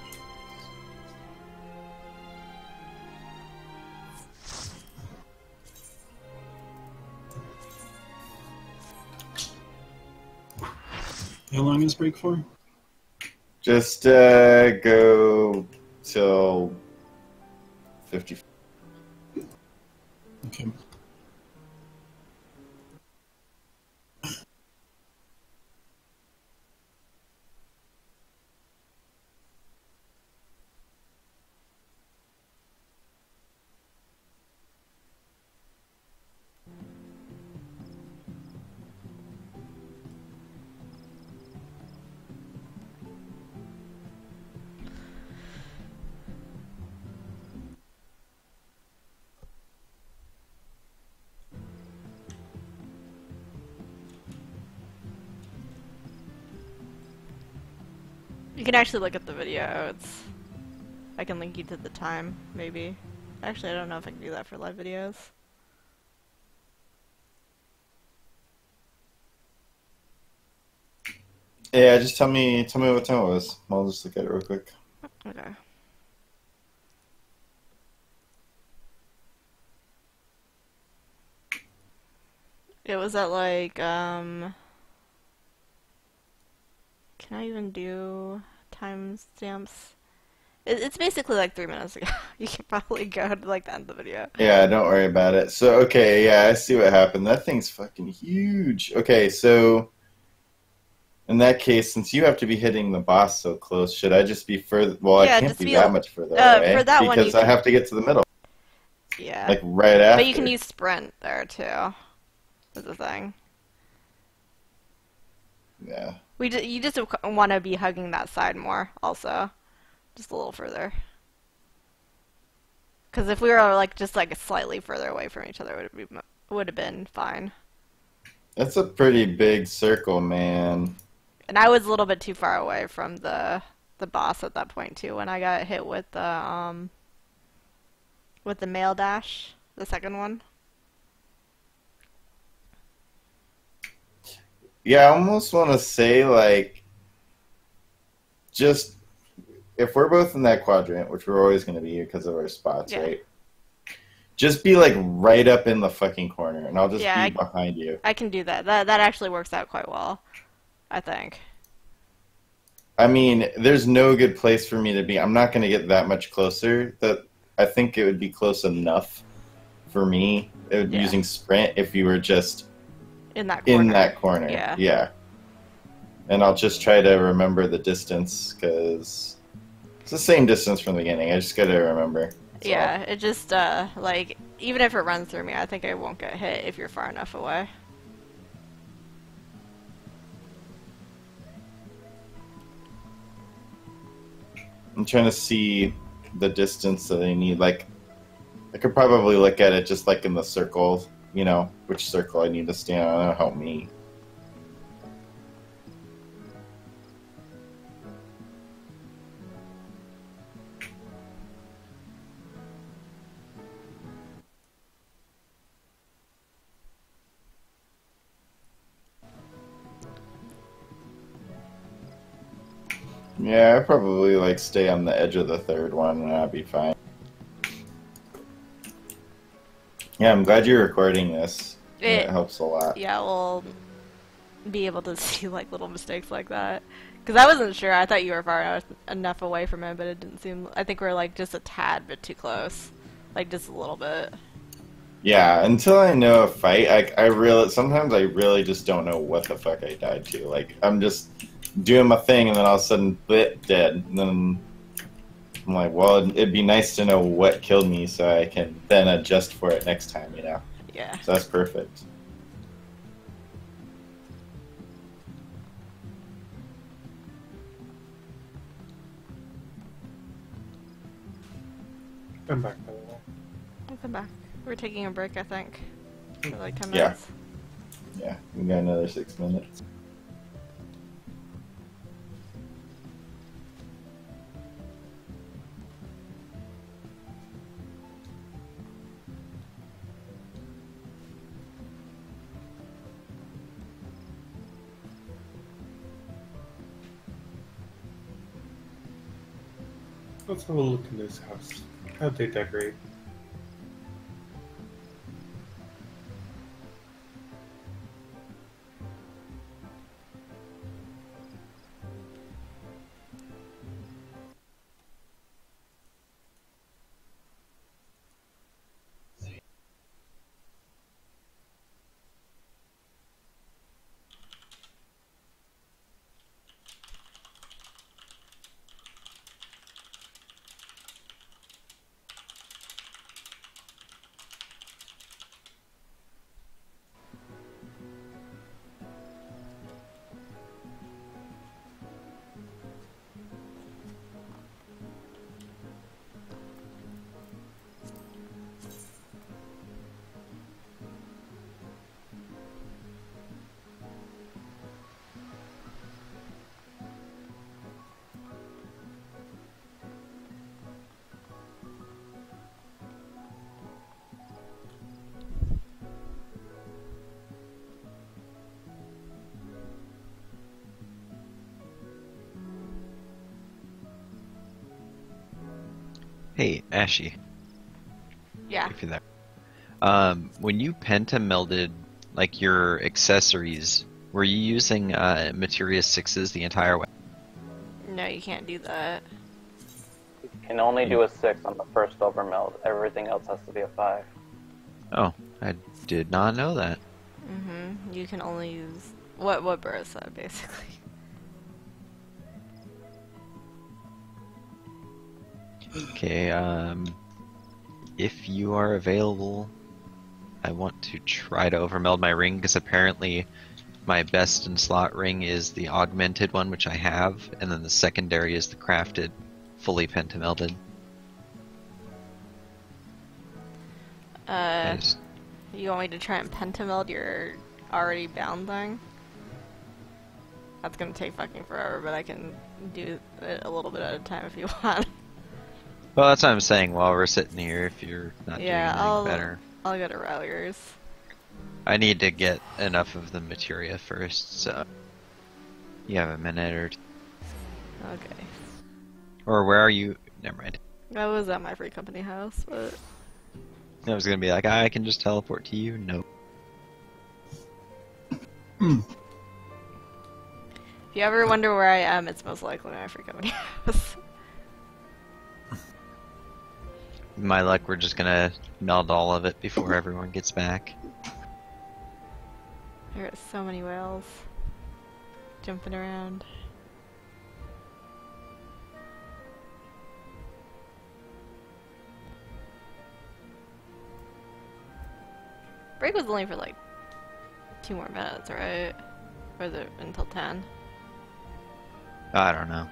How long is break for? Just go till 50. Okay. You can actually look at the video. I can link you to the time, maybe. Actually, I don't know if I can do that for live videos. Yeah, just tell me what time it was. I'll just look at it real quick. Okay. It was at like, can I even do timestamps? It's basically like 3 minutes ago. You can probably go to like the end of the video. Yeah, don't worry about it. So, okay, yeah, I see what happened. That thing's fucking huge. Okay, so in that case, since you have to be hitting the boss so close, should I just be further? Well, Yeah, I can't just be be that much further away for that one, because you I can- have to get to the middle, Yeah. like right after. But you can use sprint there too. That's the thing. Yeah. You just want to be hugging that side more, also, just a little further. Because if we were like just like slightly further away from each other, would have been fine. That's a pretty big circle, man. And I was a little bit too far away from the boss at that point too. When I got hit with the mail dash, the second one. Yeah, I almost want to say, like, just, if we're both in that quadrant, which we're always going to be because of our spots, Yeah. right? Just be, like, right up in the fucking corner, and I'll just Yeah, be behind you. I can do that. That actually works out quite well, I think. I mean, there's no good place for me to be. I'm not going to get that much closer. That I think it would be close enough for me using sprint if you were just in that corner. in that corner. Yeah. And I'll just try to remember the distance because it's the same distance from the beginning. I just got to remember. That's Yeah, it just like even if it runs through me, I think I won't get hit if you're far enough away. I'm trying to see the distance that I need. Like, I could probably look at it just like in the circle, you know, which circle I need to stay on. That'll help me. Yeah, I'd probably like stay on the edge of the third one and I'd be fine. Yeah, I'm glad you're recording this. It helps a lot. Yeah, we'll be able to see like little mistakes like that. Because I wasn't sure. I thought you were far enough away from it, but it didn't seem. I think we're like just a tad bit too close, like just a little bit. Yeah, until I know a fight, sometimes I really just don't know what the fuck I died to. Like, I'm just doing my thing, and then all of a sudden, dead. And then I'm like, well, it'd be nice to know what killed me so I can then adjust for it next time, you know? Yeah. So that's perfect. I'm back, by the way. Welcome back. We're taking a break, I think. For like 10 Yeah. minutes. Yeah, we got another 6 minutes. Let's have a look in this house. How'd they decorate? Hey, Ashy, Yeah. if you're there. When you pentamelded, like, your accessories, were you using Materia 6s the entire way? No, you can't do that. You can only do a 6 on the first overmeld. Everything else has to be a 5. Oh, I did not know that. Mm-hmm. You can only use what Burrow said, basically. Okay, if you are available, I want to try to overmeld my ring, because apparently my best in slot ring is the augmented one, which I have, and then the secondary is the crafted, fully pentamelded. You want me to try and pentameld your already bound thing? That's gonna take fucking forever, but I can do it a little bit at a time if you want. Well, that's what I'm saying while we're sitting here, if you're not Yeah, doing anything better. I'll go to Ralliers. I need to get enough of the materia first, so you have a minute or two. Okay. Or where are you? Never mind. I was at my free company house, but I was gonna be like, I can just teleport to you. Nope. if you ever wonder where I am, it's most likely my free company house. My luck, we're just gonna meld all of it before everyone gets back. There are so many whales jumping around. Break was only for like 2 more minutes, right? Or is it until 10? I don't know.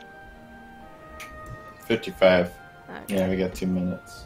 55. Okay. Yeah, we got 2 minutes.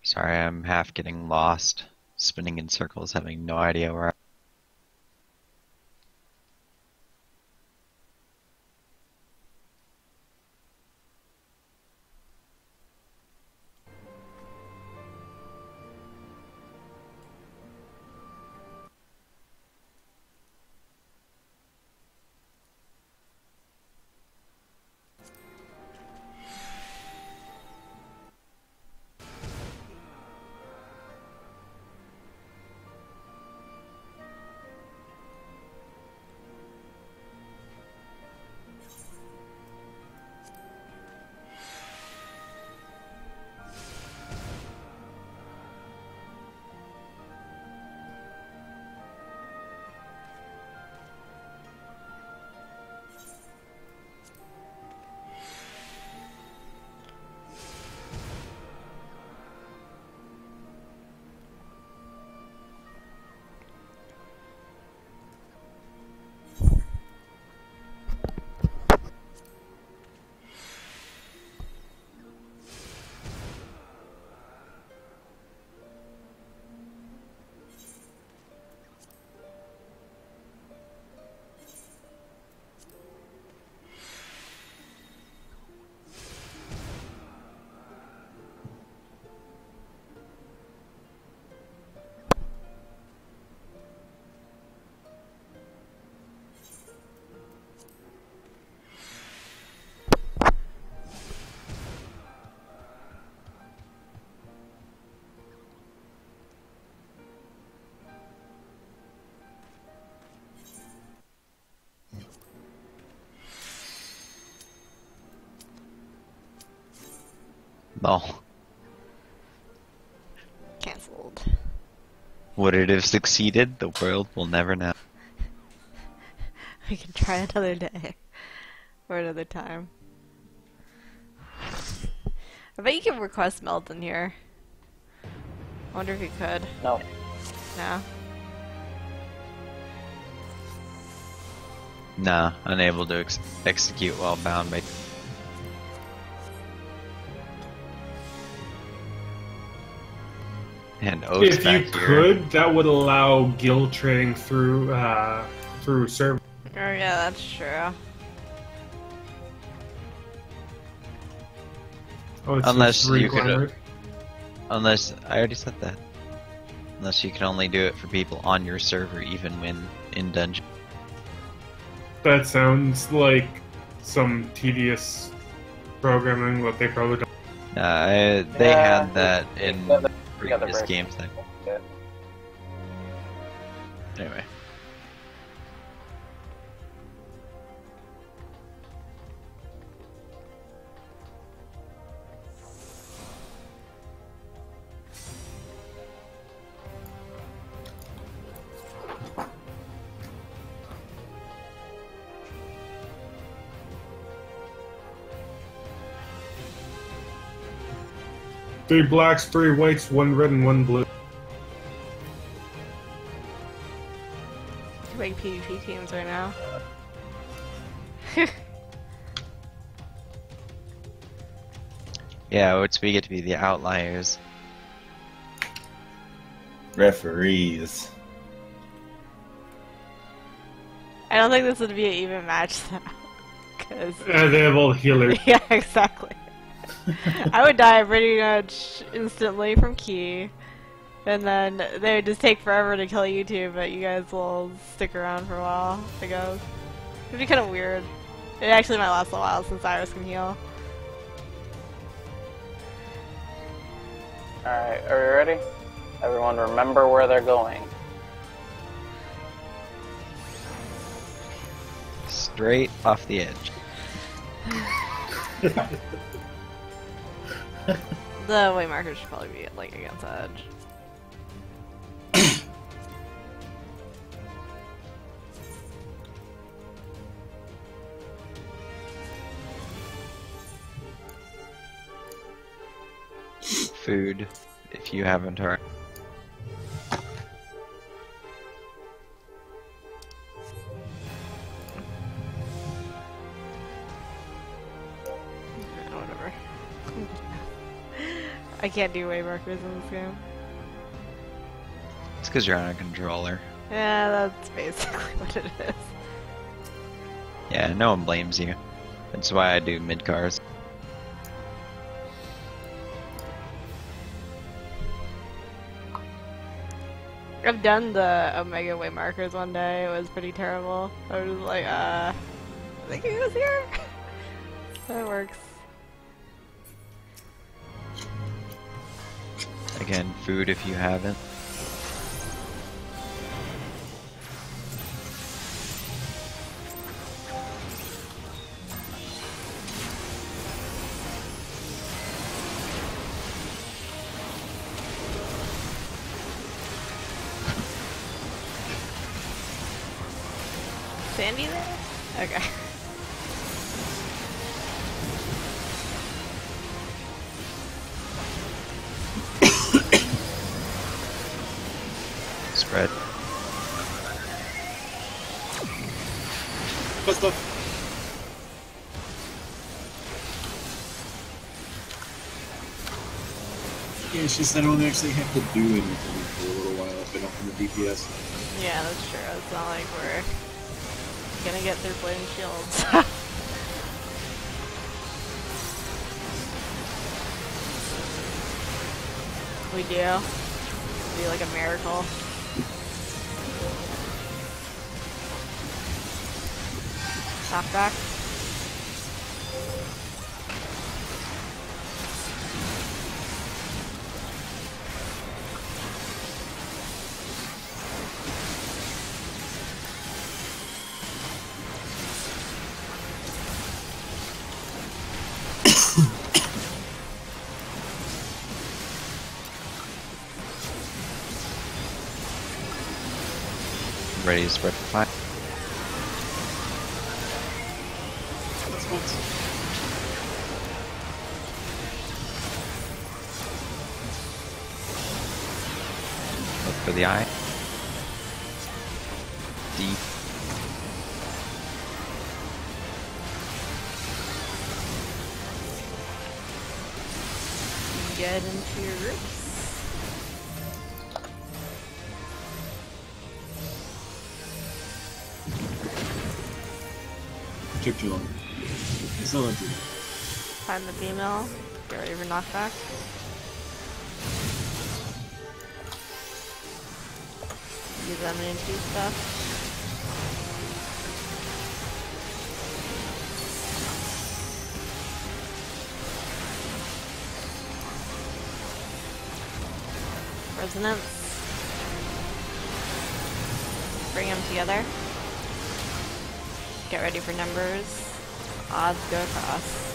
Sorry, I'm half getting lost, spinning in circles, having no idea where Oh. Cancelled. Would it have succeeded? The world will never know. We can try another day. Or another time. I bet you can request meld in here. I wonder if you could. No. No? Nah, unable to execute while bound by... And Oak's If back you here. could, that would allow guild trading through through server. Oh yeah, that's true. Oh, it's Unless just you could- required. Unless, I already said that. Unless you can only do it for people on your server, even when in dungeon. That sounds like some tedious programming that they probably don't. They Yeah, had that in together previous very- games. Then. Anyway. Three blacks, three whites, one red, and one blue. Two big PvP teams right now. Yeah, we get to be the outliers. Referees. I don't think this would be an even match though. Cause They have all the healers. yeah, exactly. I would die pretty much instantly from Key. And then they would just take forever to kill you two, but you guys will stick around for a while, I guess. It'd be kind of weird. It actually might last a while since Iris can heal. Alright, are you ready? Everyone remember where they're going. Straight off the edge. The way marker should probably be like against the edge. Food, if you haven't heard. Whatever. I I can't do way markers in this game. It's because you're on a controller. Yeah, that's basically what it is. Yeah, no one blames you. That's why I do mid cars. I've done the Omega Way markers one day. It was pretty terrible. I was like, I think he was here. That works. Again, food if you haven't. Sandy there? Okay. Spread. What's the? Yeah, it's just I don't actually have to do anything for a little while if I don't have the DPS. Yeah, that's true. It's not like we're gonna get through flame shields. We do. It'd be like a miracle. Knockback. Ready to spread for fire. Look for the eye. Deep. Get into your roots. Took too long. It's not like Find the female. Get ready for knockback. Use them to do stuff. Resonance. Bring them together. Get ready for numbers. Odds go across.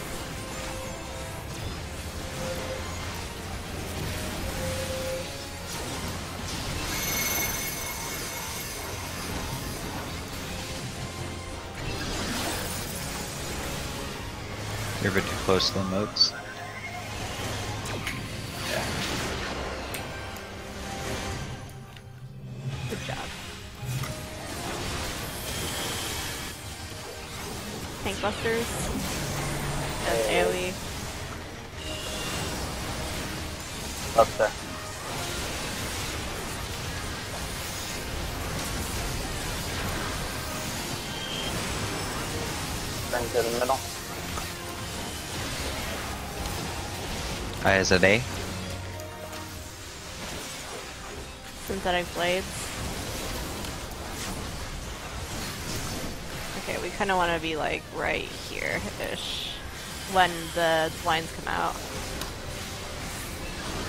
You're a bit too close to the moats. Good job. Tank busters. That's AoE. Up there. Bring to the middle. Is it A? Synthetic blades. Okay, we kind of want to be like right here-ish when the lines come out.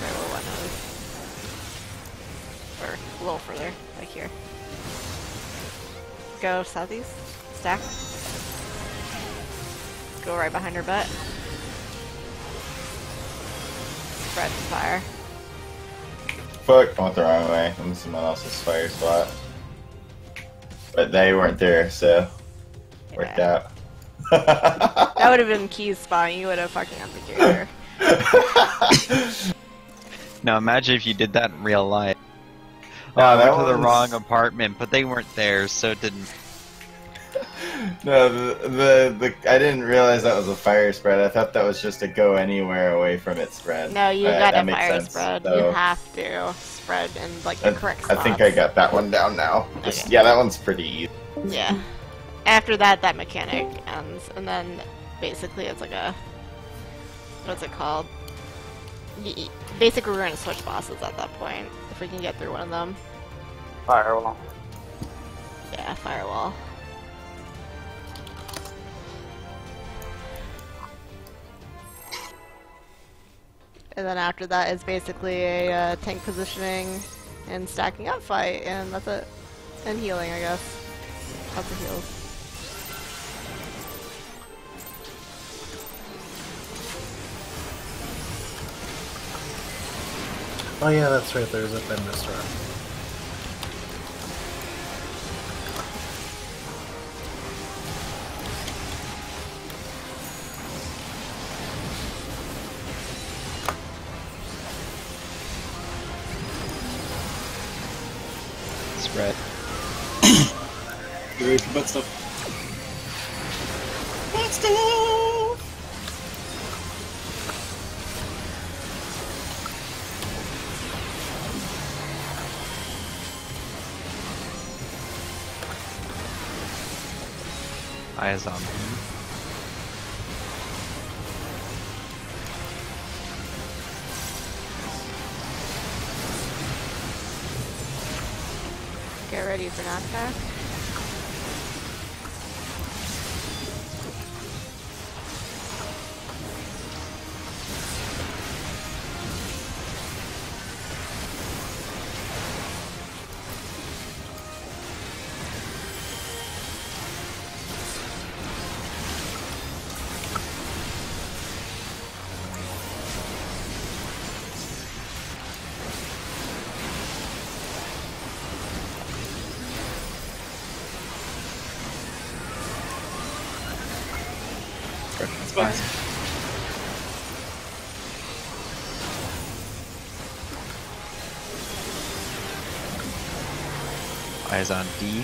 Or a little one knows. Or a little further, like here. Go southeast. Stack. Go right behind her butt. Spread to fire. Fuck, I went the wrong way. I'm in someone else's fire spot. But they weren't there, so worked out. That would have been Key's spot. You would have fucking executed her. Now imagine if you did that in real life. No, I that went to the was- wrong apartment, but they weren't there, so it didn't. No, I didn't realize that was a fire spread. I thought that was just a go anywhere away from its spread. No, you got that a makes fire sense. spread. So, You have to spread in like the correct I spots. think I got that one down now. Just, Okay. yeah, that one's pretty easy. Yeah. After that, that mechanic ends, and then basically it's like a... What's it called? Basically, we're gonna switch bosses at that point, if we can get through one of them. Firewall. Yeah, firewall. And then after that is basically a tank positioning and stacking up fight, and that's it. And healing, I guess. Lots of heals. Oh yeah, that's right, there's a Ben restaurant. Spread. You ready for butt stuff? Butt stuff! Eyes on. Get ready for knockback. Butt. Eyes on D.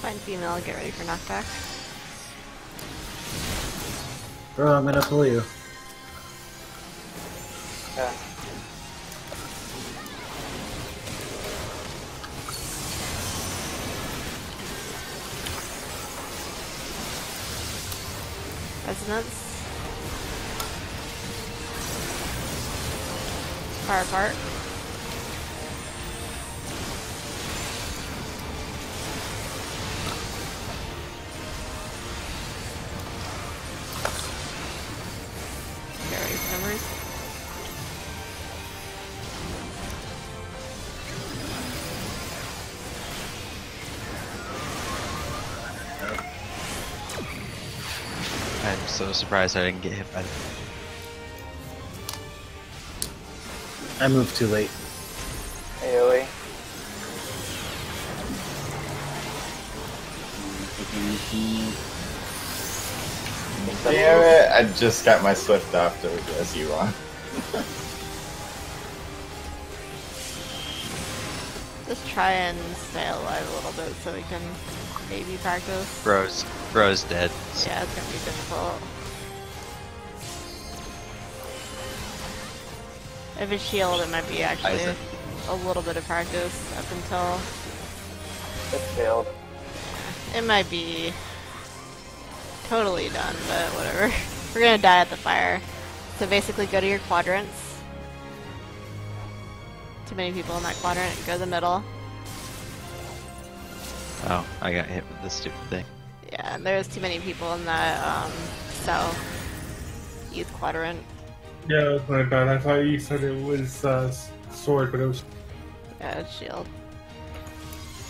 Find female, get ready for knockback. Bro, I'm gonna pull you. Okay. Resonance. Far apart. Get ready for numbers. I'm so surprised I didn't get hit by that. I moved too late. AoE. Damn it! I just got my Swift off to address you on. Just try and stay alive a little bit so we can maybe practice. Bro's dead. Yeah, it's gonna be difficult. If it's shield, it might be actually Isaac. a little bit of practice up until... It's failed. It might be totally done, but whatever. We're gonna die at the fire. So basically go to your quadrants. Too many people in that quadrant. Go to the middle. Oh, I got hit with this stupid thing. Yeah, and there's too many people in that south east quadrant. Yeah, that was my bad. I thought you said it was sword, but it was. Yeah, it's shield.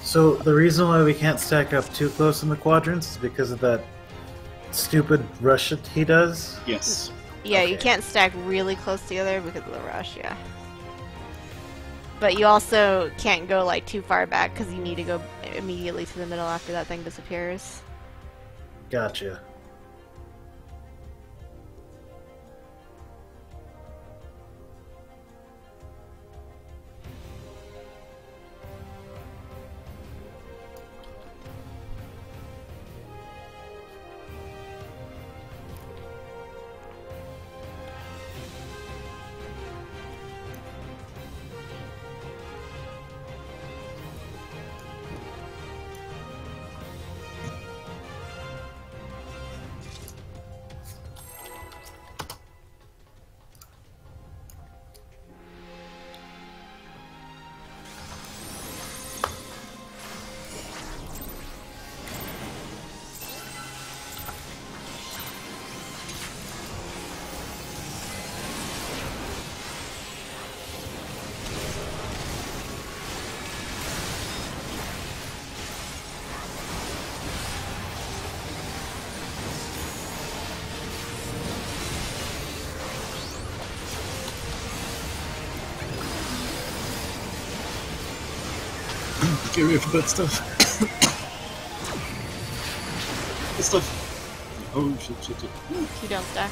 So the reason why we can't stack up too close in the quadrants is because of that stupid rush that he does? Yes. Yeah, you Okay. can't stack really close together because of the rush, yeah. But you also can't go like too far back because you need to go immediately to the middle after that thing disappears. Gotcha. Get ready for that stuff. That stuff. Oh shit. You don't stack.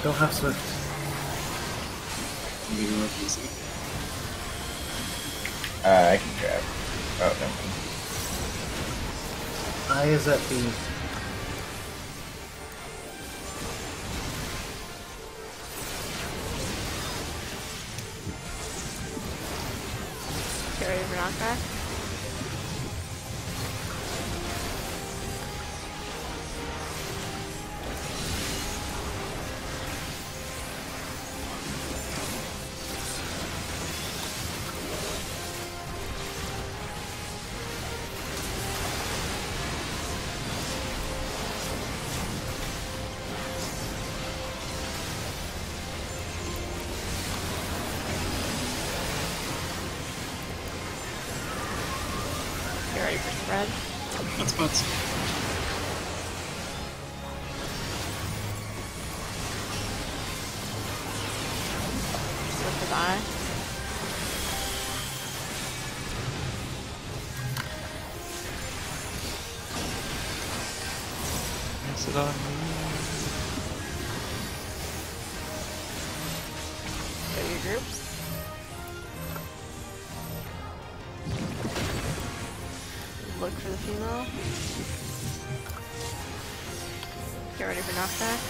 Don't have Swift. I'm getting ready for a second. I can grab. Oh, never mind. I is at B. Get ready for knockback. Get ready for spread. That's butts. Slip the die. Is it on me? Go to your groups. Look for the female. Get ready for knockback.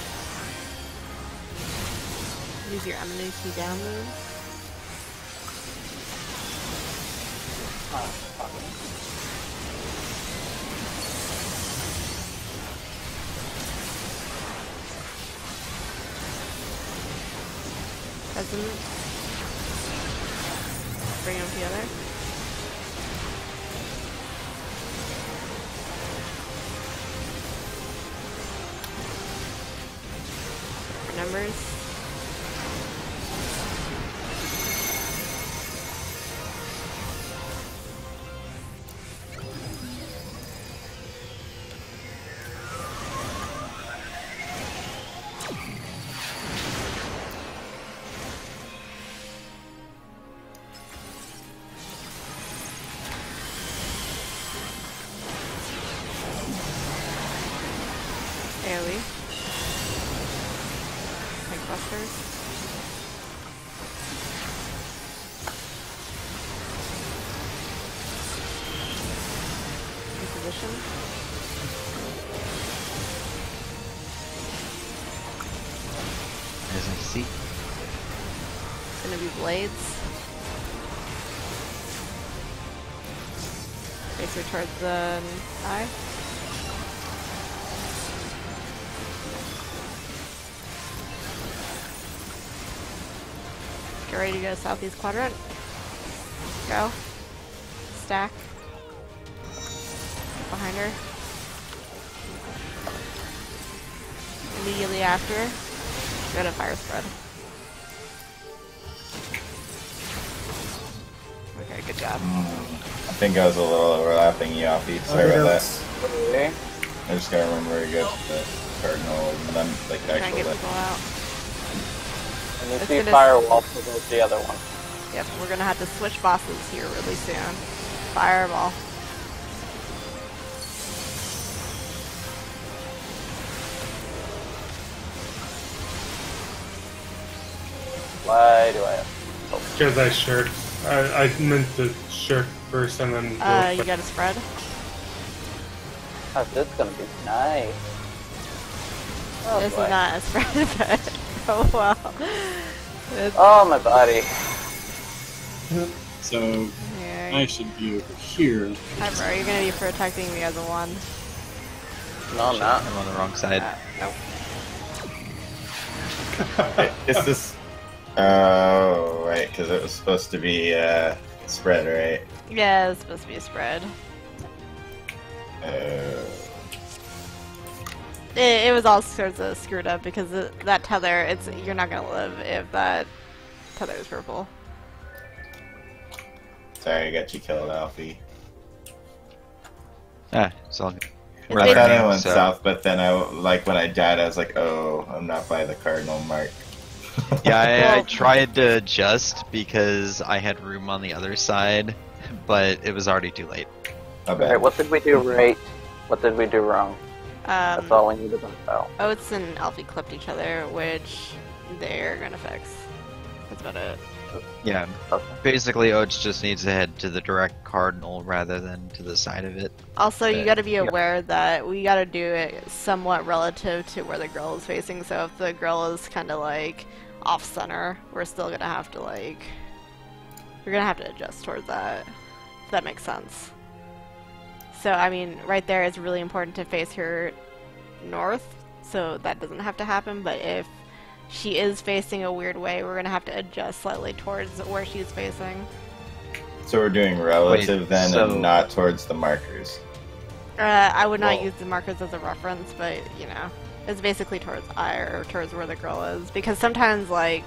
Use your ammunition down move. Present. Bring them together. Numbers. AoE. Busters. In position. As I see. It's gonna be blades. Face her towards the eye. Get ready to go southeast quadrant. Go. Stack. Behind her. Immediately after, go to fire spread. Okay, good job. I think I was a little overlapping you off each. Sorry about that. Okay. I just gotta remember where you go to the cardinal and then like Try and actual get left. people out. And you As see soon as- Firewall, so there's the other one. Yep, we're gonna have to switch bosses here really soon. Fireball. Why do I have? Because I shirked. I meant to shirk first and then. You gotta spread. Oh, this is gonna be nice. Oh, This boy. is not a spread, but oh well. Oh, my body. So Yeah. I should be over here. Hi, bro. You're gonna be protecting the other one. No, I'm not. I'm on the wrong side. Nope. Is this? Oh, right, because it was supposed to be spread, right? Yeah, it's supposed to be a spread. It was all sorts of screwed up because that tether, you're not gonna live if that tether is purple. Sorry, I got you killed, Alfie. It's all good. We're I thought I learning, went so- south, but then when I died, I was like, oh, I'm not by the cardinal mark. Yeah, I Well- tried to adjust because I had room on the other side, but it was already too late. My bad. Alright, what did we do right? What did we do wrong? That's all we need to know. Oats and Alfie clipped each other, which they're gonna fix. That's about it. Yeah, Okay. basically Oats just needs to head to the direct cardinal rather than to the side of it. Also, you But- gotta be aware that we gotta do it somewhat relative to where the girl is facing, so if the girl is kinda like off-center, we're still gonna have to like... We're gonna have to adjust towards that, if that makes sense. So, I mean, right there it's really important to face her north, so that doesn't have to happen, but if she is facing a weird way, we're gonna have to adjust slightly towards where she's facing. So we're doing relative Wait, then, so- and not towards the markers. I would not Well- use the markers as a reference, but, you know, it's basically towards I or towards where the girl is, because sometimes, like,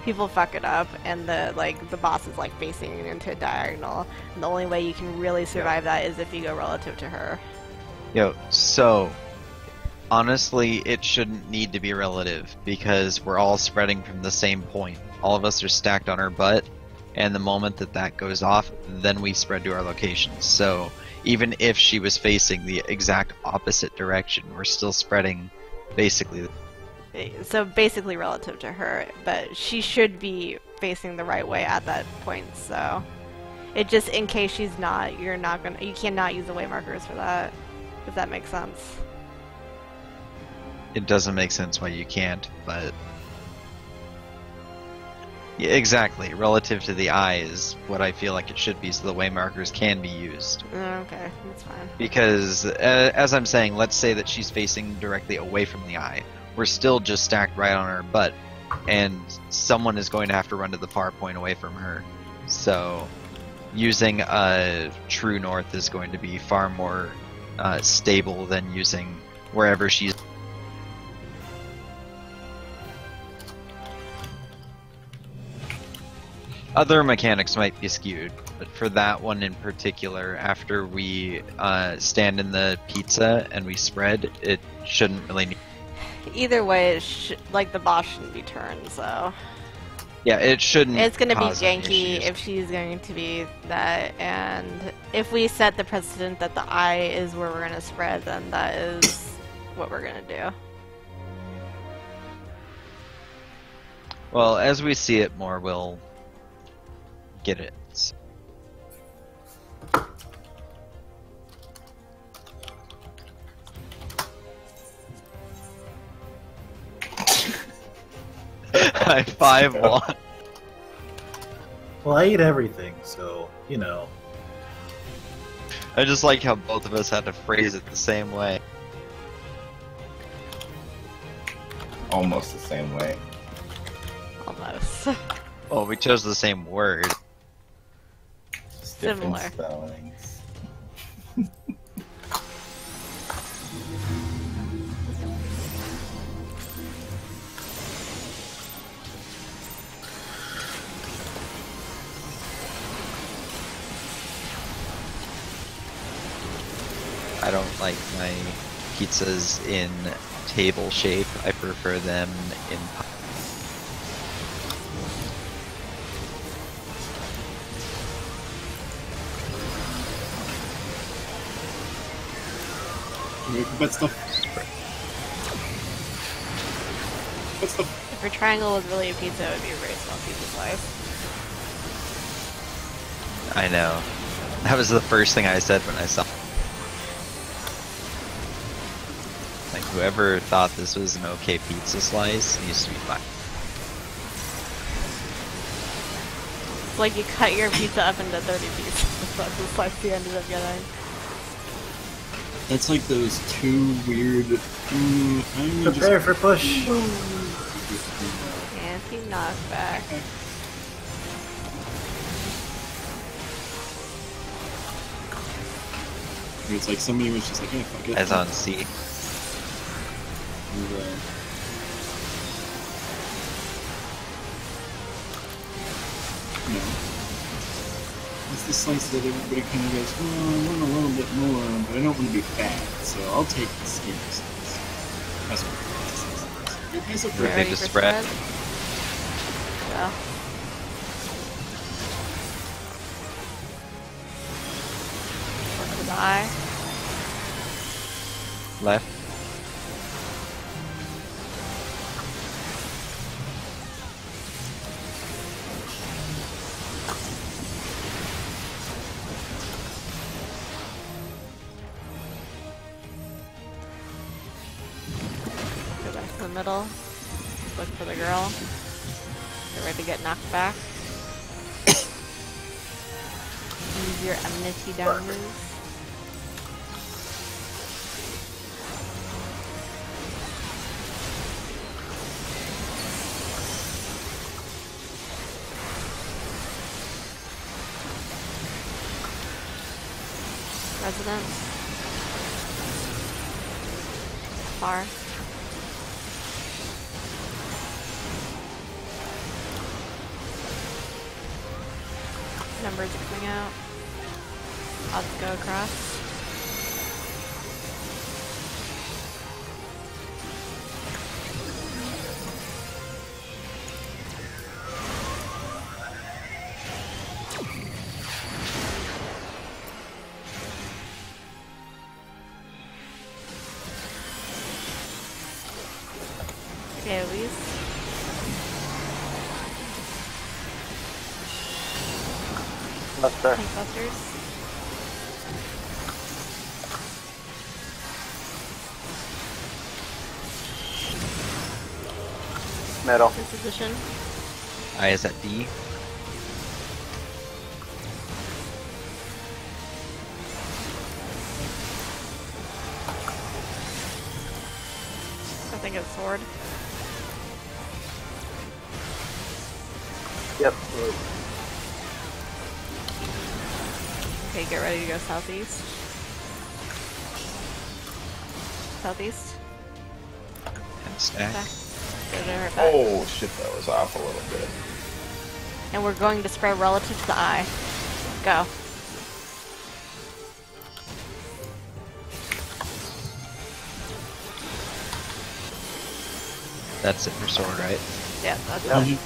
people fuck it up, and the boss is, like, facing into a diagonal, and the only way you can really survive that is if you go relative to her. So honestly, it shouldn't need to be relative because we're all spreading from the same point. All of us are stacked on her butt, and the moment that goes off, then we spread to our locations. So even if she was facing the exact opposite direction, we're still spreading basically. So basically relative to her, but she should be facing the right way at that point, so... It just, in case she's not, you cannot use the way markers for that, if that makes sense. It doesn't make sense why you can't, but yeah, exactly. Relative to the eye is what I feel like it should be, so the way markers can be used. Okay, that's fine. Because as I'm saying, let's say that she's facing directly away from the eye. We're still just stacked right on her butt, and someone is going to have to run to the far point away from her. So using a true north is going to be far more stable than using wherever she's. Other mechanics might be skewed, but for that one in particular, after we stand in the pizza and we spread, it shouldn't really need. Either way, the boss shouldn't be turned, so... Yeah, it shouldn't. It's gonna be cause any janky issues. if she's going to be that, and if we set the precedent that the eye is where we're gonna spread, then that is what we're gonna do. Well, as we see it more, we'll get it. High five one. Well, I eat everything, so, you know. I just like how both of us had to phrase it the same way. Almost the same way. Almost. Well, we chose the same word. Just different Similar. spellings. I don't like my pizzas in table shape. I prefer them in. Wait for butt stuff. Butt stuff. If your triangle was really a pizza, it would be a very small pizza slice. I know. That was the first thing I said when I saw. Like whoever thought this was an okay pizza slice needs to be fired. It's like you cut your pizza up into 30 pieces. That's the slice you ended up getting. That's like those two weird. Prepare for push. Anti-knockback. It's like somebody was just like, hey, fuck it. As on C. And, no. It's the slice that everybody kind of goes, well, I want a little bit more, but I don't want to be fat, so I'll take the skin slice. That's what it's like. Ready to spread? Yeah. Work with the eye. Left. Go back to the middle. Look for the girl. Get ready to get knocked back. Use your enmity down move. Residence. Far. Numbers are coming out. Odds go across. Okay, Elise. Buster. Tank busters. Middle. In position. I is at D. I think it's sword. Yep. Okay, get ready to go southeast. Southeast. And stack. Back. Go there, back. Oh shit, that was off a little bit. And we're going to spread relative to the eye. Go. That's it for sword, right? Yeah, that's Yeah. it.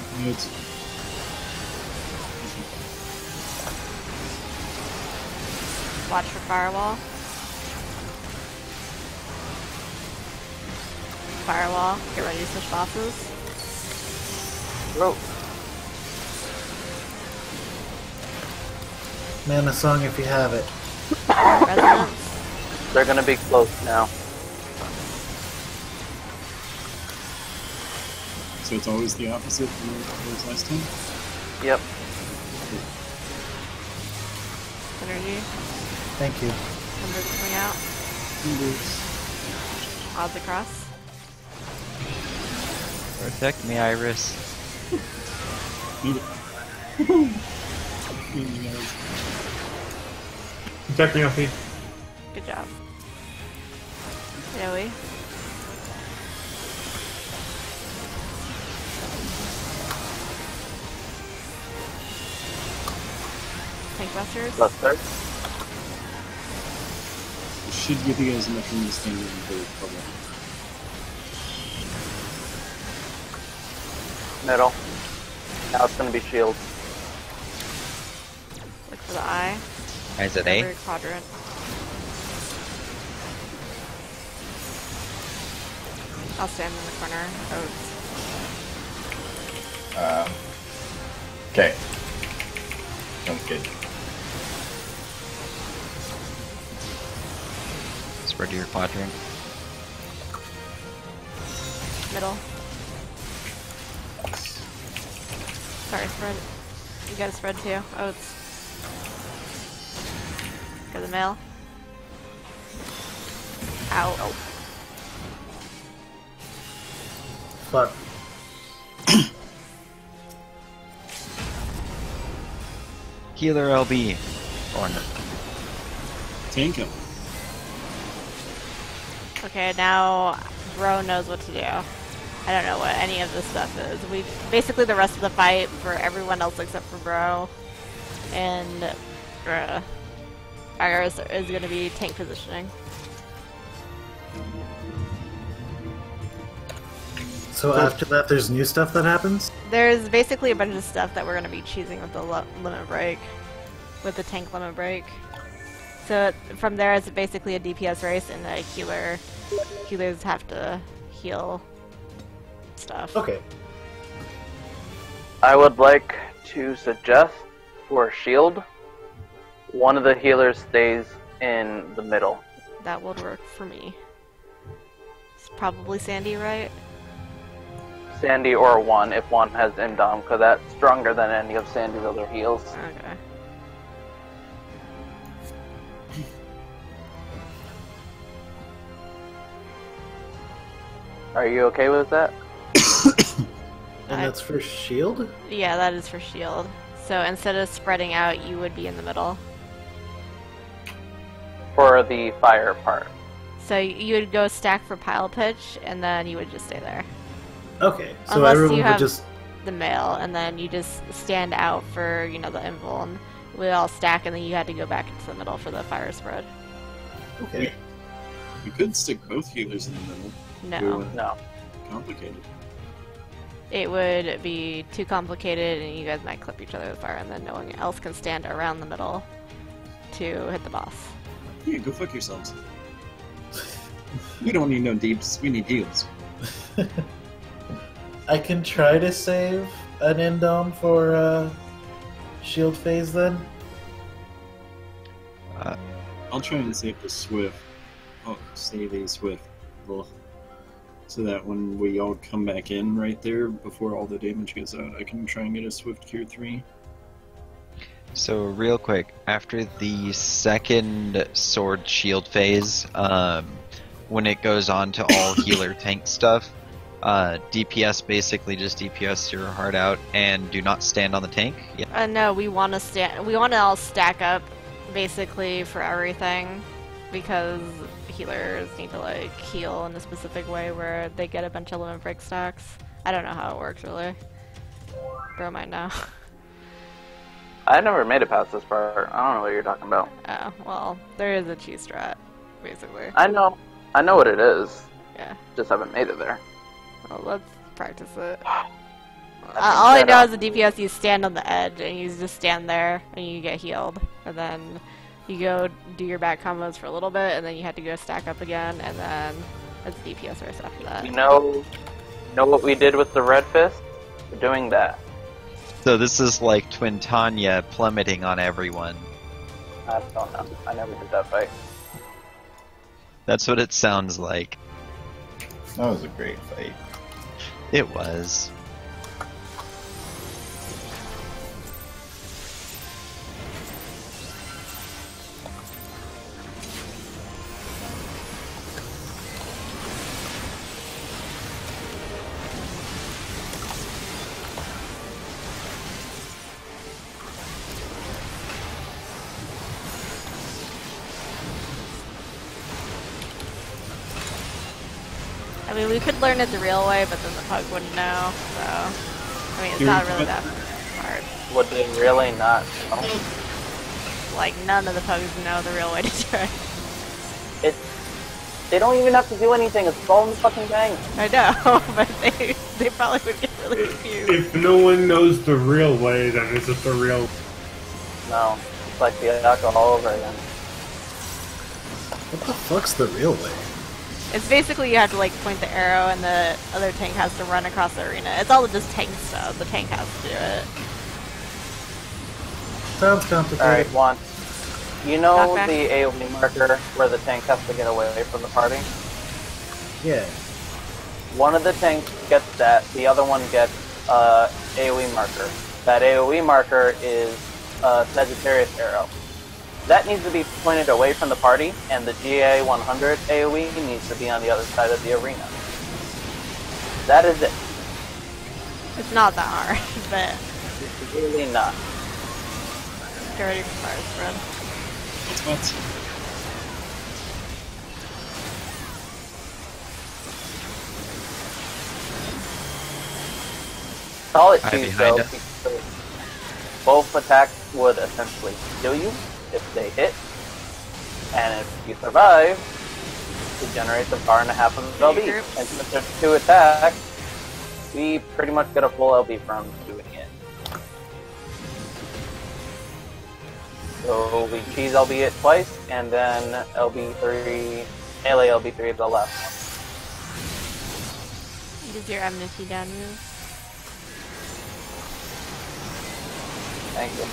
Watch for firewall. Firewall. Get ready to switch bosses. Rope. Mana song if you have it. Resonance. They're gonna be close now. So it's always the opposite from what it was last time? Yep. Energy. Thank you. Numbers coming out. Odds across. Protect me, Iris. Need it. Need you guys. Protect me, Alfie. Good job. Joey. Tank busters. Buster. It should give you guys enough room to stand in for trouble. Middle. Now it's gonna be shield. Look for the eye. I is at Every A. quadrant. I'll stand in the corner. Okay. Sounds good. Spread to your quadrant. Middle. Sorry, spread. You gotta spread too. Oats. Go to the mail. Ow. Oh. Fuck. Healer LB. Or no. Tank him. Okay, now Bro knows what to do. I don't know what any of this stuff is. We basically the rest of the fight for everyone else except for Bro and Iris is going to be tank positioning. So after that, there's new stuff that happens? There's basically a bunch of stuff that we're going to be choosing with the limit break, with the tank limit break. So from there, it's basically a DPS race, and the healers have to heal stuff. Okay. I would like to suggest for shield, one of the healers stays in the middle. That would work for me. It's probably Sandy, right? Sandy or one, if one has Indom, because that's stronger than any of Sandy's other heals. Okay. Are you okay with that? And that's for shield? Yeah, that is for shield. So instead of spreading out, you would be in the middle. For the fire part. So you would go stack for pile pitch, and then you would just stay there. Okay, so Unless everyone you would have just... the mail, and then you just stand out for, you know, the invuln. We all stack, and then you had to go back into the middle for the fire spread. Okay. You could stick both healers in the middle. No. No. Complicated. It would be too complicated, and you guys might clip each other with fire, and then no one else can stand around the middle to hit the boss. Yeah, go fuck yourselves. We don't need no deeps, we need heals. I can try to save an Indom for shield phase then? I'll try and save the Swift. Oh, save a Swift. Ugh. So that when we all come back in right there, before all the damage goes out, I can try and get a Swift Cure 3. So real quick, after the second sword shield phase, when it goes on to all healer tank stuff, DPS basically just DPS your heart out and do not stand on the tank. Yeah. No, we want to stand. We want to all stack up, basically for everything, because healers need to like heal in a specific way where they get a bunch of limit break stacks. I don't know how it works really. Bro might know. I never made it past this part. I don't know what you're talking about. Oh, well, there is a cheese strat, basically. I know what it is. Yeah. Just haven't made it there. Well, let's practice it. All I know is the DPS, you stand on the edge, and you just stand there, and you get healed. And then you go do your back combos for a little bit, and then you have to go stack up again, and then it's DPS race after that. You know what we did with the Red Fist? We're doing that. So this is like Twin Tanya plummeting on everyone. I don't know. I never did that fight. That's what it sounds like. That was a great fight. It was. I mean, we could learn it the real way, but then the pug wouldn't know, so... I mean, it's not really that hard. Would they really not know? Like, none of the pugs know the real way to do it. They don't even have to do anything, it's all in the fucking tank. I know, but they probably would get really confused. If no one knows the real way, then is it the real... No, it's like the alcohol over again. What the fuck's the real way? It's basically you have to like point the arrow and the other tank has to run across the arena. It's all just tank stuff. The tank has to do it. Sounds complicated. Alright, Juan. You know Back. the AoE marker where the tank has to get away from the party? Yeah. One of the tanks gets that, the other one gets AoE marker. That AoE marker is a Sagittarius arrow. That needs to be pointed away from the party, and the GA100 AoE needs to be on the other side of the arena. That is it. It's not that hard, but It's really not. get ready for fire spread. What? Solid Eye cheese behind though, us. because both attacks would essentially kill you if they hit, and if you survive, it generates a bar and a half of LB. Group. And since there's 2 attacks, we pretty much get a full LB from doing it. So we cheese LB it twice, and then LB3, melee LB3 is the last one. Does your enmity down move? Thank you.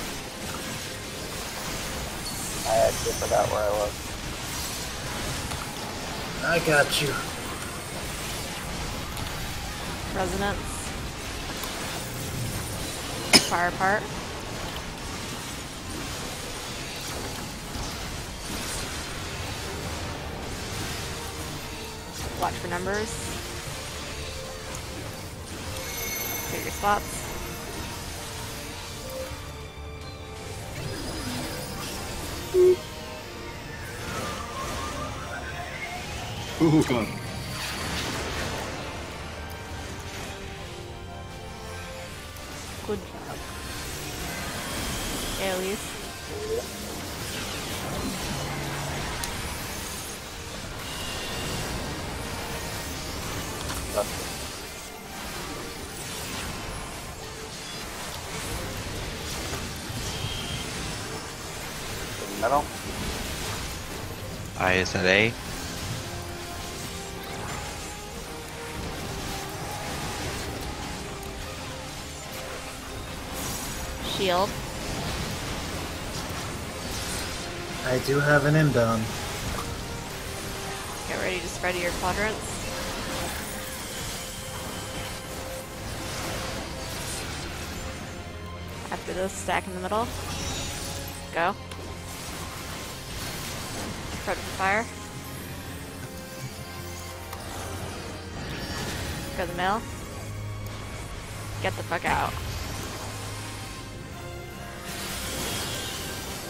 I actually forgot where I was. I got you. Resonance. Fire part. Watch for numbers. Hit your spots. Oh god. Good job. AoEs. Metal. I is at A. Shield. I do have an inbound. Get ready to spread your quadrants. After this, stack in the middle. Go. Spread for fire. Go to the mill. Get the fuck out.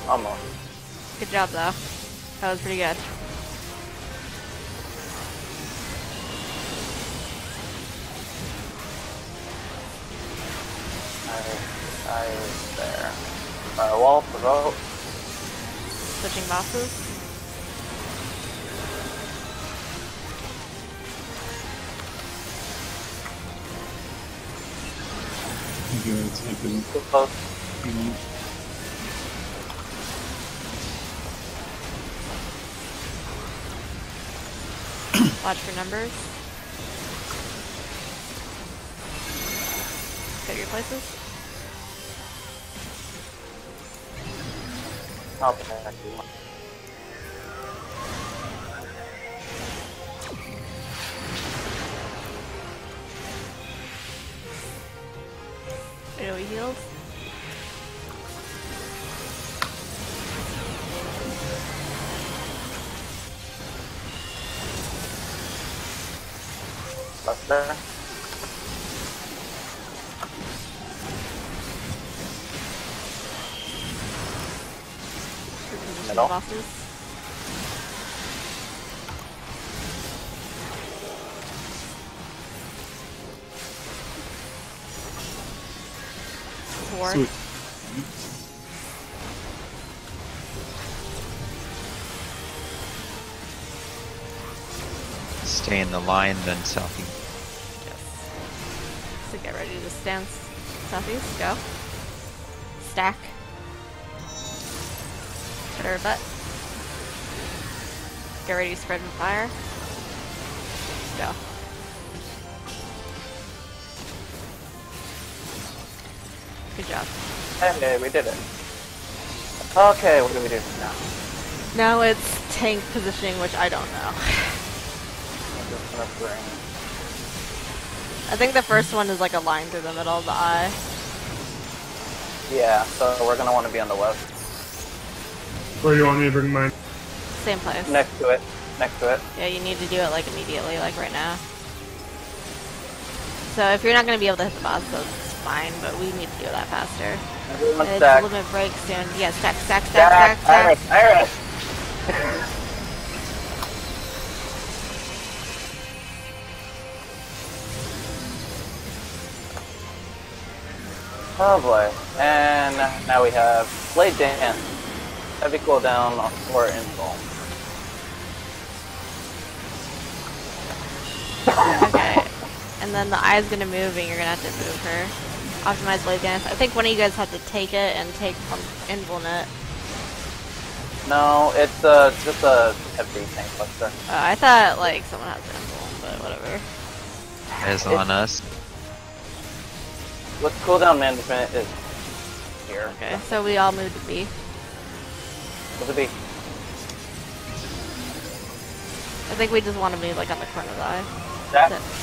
Almost. Good job though. That was pretty good. I was there. Firewall, provoke. Switching bosses. Thank you, it's happening. Too close. Watch for numbers. Go your places. I'll protect you. AoE heals. Buster. Reposition Middle. the bosses. Sword. So, Stay in the line, then southeast. Yes. So get ready to stand southeast. Go. Stack. Put her butt. Get ready to spread and fire. go. Good job. Hey, we did it. Okay, what do we do now? Now it's tank positioning, which I don't know. I'm just gonna bring... I think the first one is like a line through the middle of the eye. Yeah, so we're gonna want to be on the west. Where do you want me to bring mine? Same place. Next to it. Next to it. Yeah, you need to do it like immediately, like right now. So if you're not going to be able to hit the boss, that's fine, but we need to do that faster. Everyone It's stack. limit break soon. Yeah, stack. Iris, Iris! Oh boy. And now we have Blade Dance. Heavy cooldown or install. Okay. And then the eye's going to move, and you're going to have to move her. Optimize blade dance. I think one of you guys had to take it and take Invulnet. No, it's just a heavy tank buster. I thought like someone has Invuln, but whatever. Is on us. With cooldown management is here. Okay, so we all moved to B. What's it be? I think we just want to be like on the corner of the eye. That? That's it.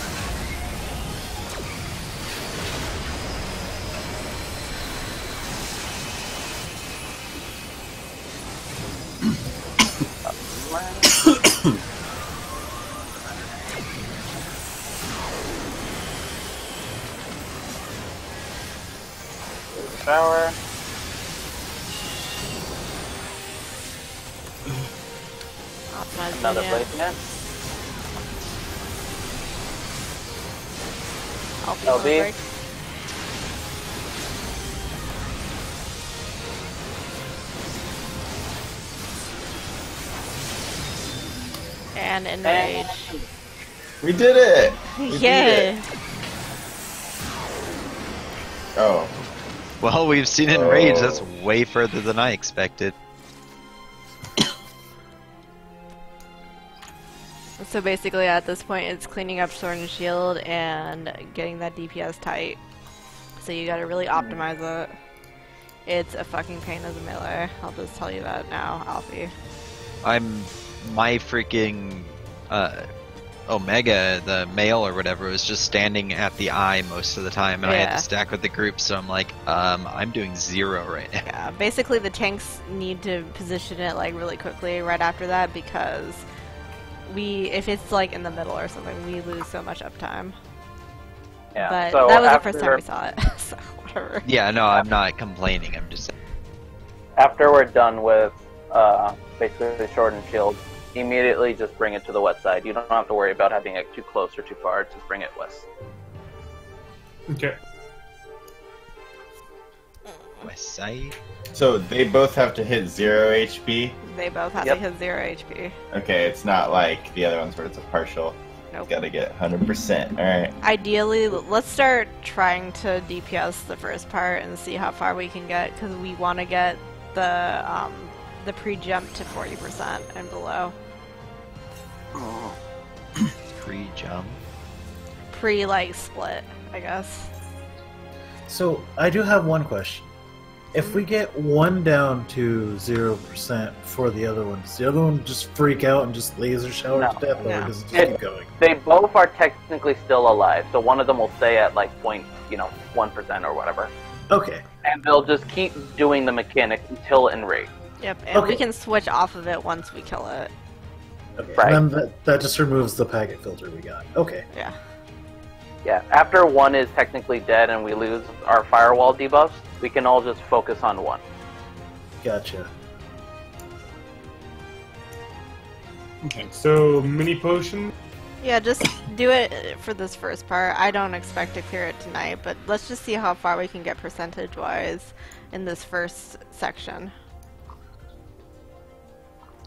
Shower. Optimize Another blade blade dance. dance. LB. LB. And enrage. We did it! We beat Yeah. it. Oh. Well, we've seen Enrage. That's way further than I expected. So basically at this point it's cleaning up Sword and Shield and getting that DPS tight. So you gotta really optimize it. It's a fucking pain as a melee. I'll just tell you that now, Alfie. My freaking Omega, the male or whatever, was just standing at the eye most of the time, and I had Yeah. to stack with the group, so I'm like, I'm doing 0 right now. Yeah, basically the tanks need to position it like really quickly right after that because if it's like in the middle or something, we lose so much uptime. Yeah. But so that was the after, first time we saw it, so whatever. Yeah, no, I'm not complaining. I'm just After we're done with basically Sword and Shield, immediately just bring it to the west side. You don't have to worry about having it too close or too far. Just bring it west. Okay. West Side. So they both have to hit 0 HP? They both have to hit 0 HP. Okay, it's not like the other ones where it's a partial. Nope. Gotta get 100%. Alright. Ideally, let's start trying to DPS the first part and see how far we can get, because we want to get the pre-jump to 40% and below. Pre-jump. Pre-like split, I guess. So I do have one question. If we get one down to 0% for the other one, does the other one just freak out and just laser shower No. to death, or No. does it just keep going? They both are technically still alive, so one of them will stay at like 1% or whatever, Okay. and they'll just keep doing the mechanic until enrage. Yep, and we Okay. can switch off of it once we kill it. Okay. Right. And then that just removes the packet filter we got. Okay. Yeah. Yeah, after one is technically dead and we lose our firewall debuffs, we can all just focus on one. Gotcha. Okay. So, mini potion. Yeah, just do it for this first part. I don't expect to clear it tonight, but let's just see how far we can get percentage-wise in this first section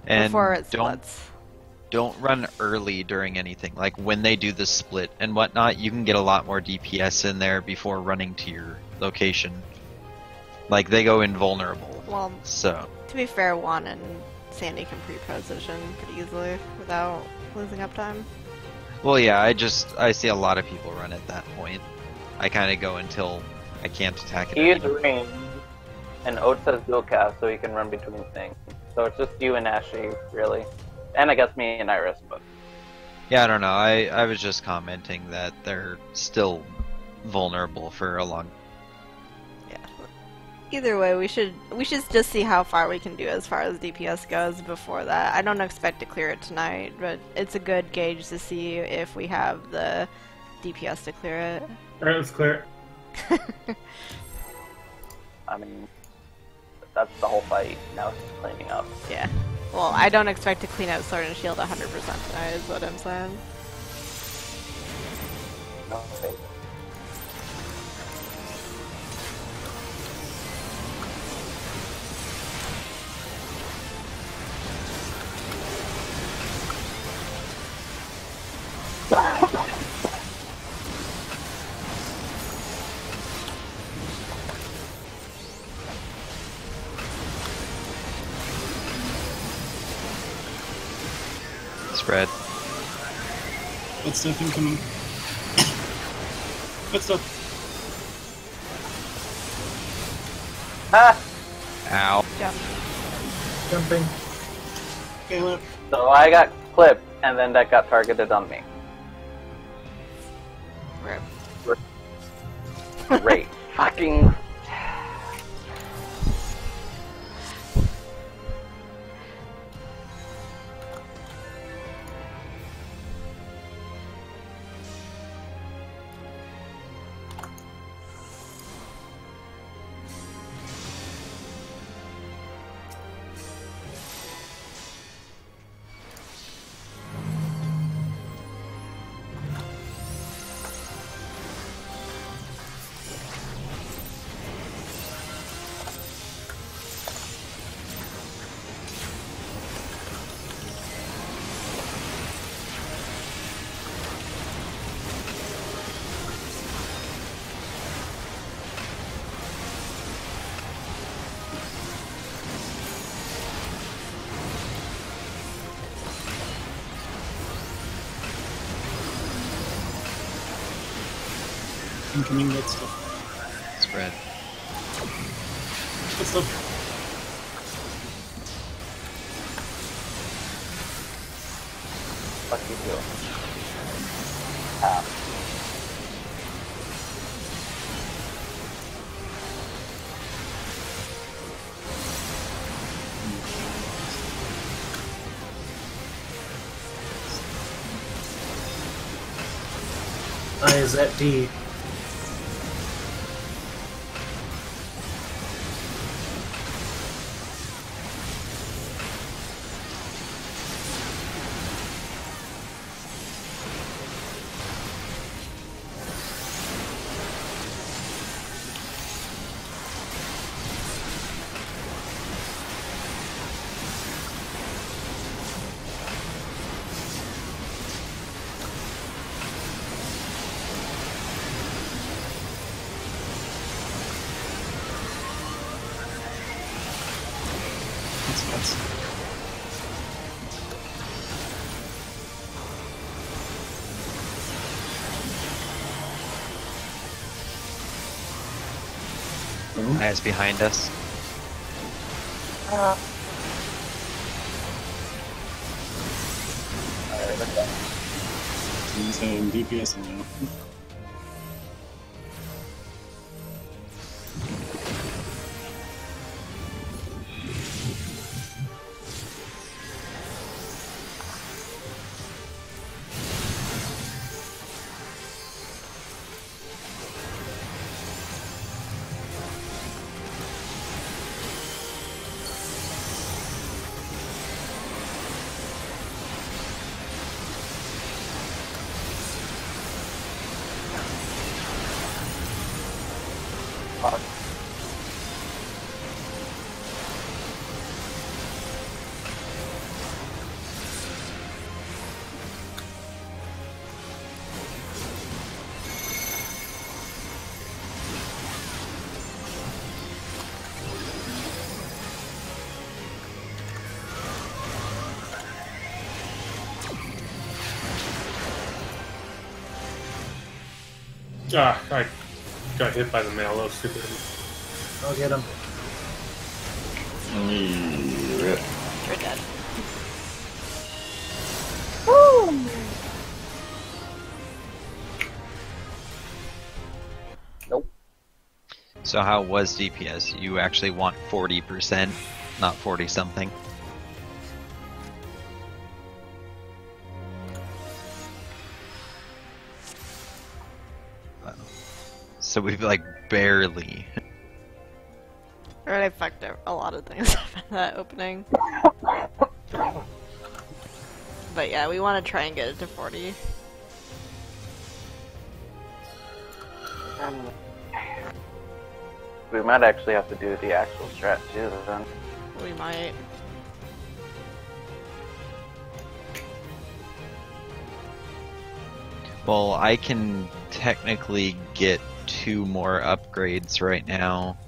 And before it don't splits. don't run early during anything. Like when they do the split and whatnot, you can get a lot more DPS in there before running to your location. Like they go invulnerable. Well, So to be fair, Juan and Sandy can pre-position pretty easily without losing uptime. Well, yeah, I see a lot of people run at that point. I kind of go until I can't attack it He is anymore. ranged, and Oates has dual cast, so he can run between things. So it's just you and Ashley, really. And I guess me and Iris, but... Yeah, I don't know. I was just commenting that they're still vulnerable for a long. Yeah. Either way, we should just see how far we can do as far as DPS goes before that. I don't expect to clear it tonight, but it's a good gauge to see if we have the DPS to clear it. Alright, let's clear it. I mean, that's the whole fight. Now it's just cleaning up. Yeah. Well, I don't expect to clean out Sword and Shield 100% tonight, is what I'm saying. Okay. Spread. Good stuff incoming. Good stuff. Ha! Ow. Jump. Jumping. Caleb. So I got clipped, and then that got targeted on me. Rip. Great. Fucking... Incoming good stuff. Spread. Good stuff. Fuck you, too. Ah. I is at D. That's Eyes behind us. Alright, let's go. He's saying DPS now. Fuck. Ah, I got hit by the mail. That was stupid. I'll get him. Rip. You're dead. Nope. So how was DPS? You actually want 40%, not 40 something. So we've like barely. Alright, I fucked up a lot of things up in that opening. But yeah, we want to try and get it to 40. We might actually have to do the actual strat too then. We might. Well, I can technically get 2 more upgrades right now.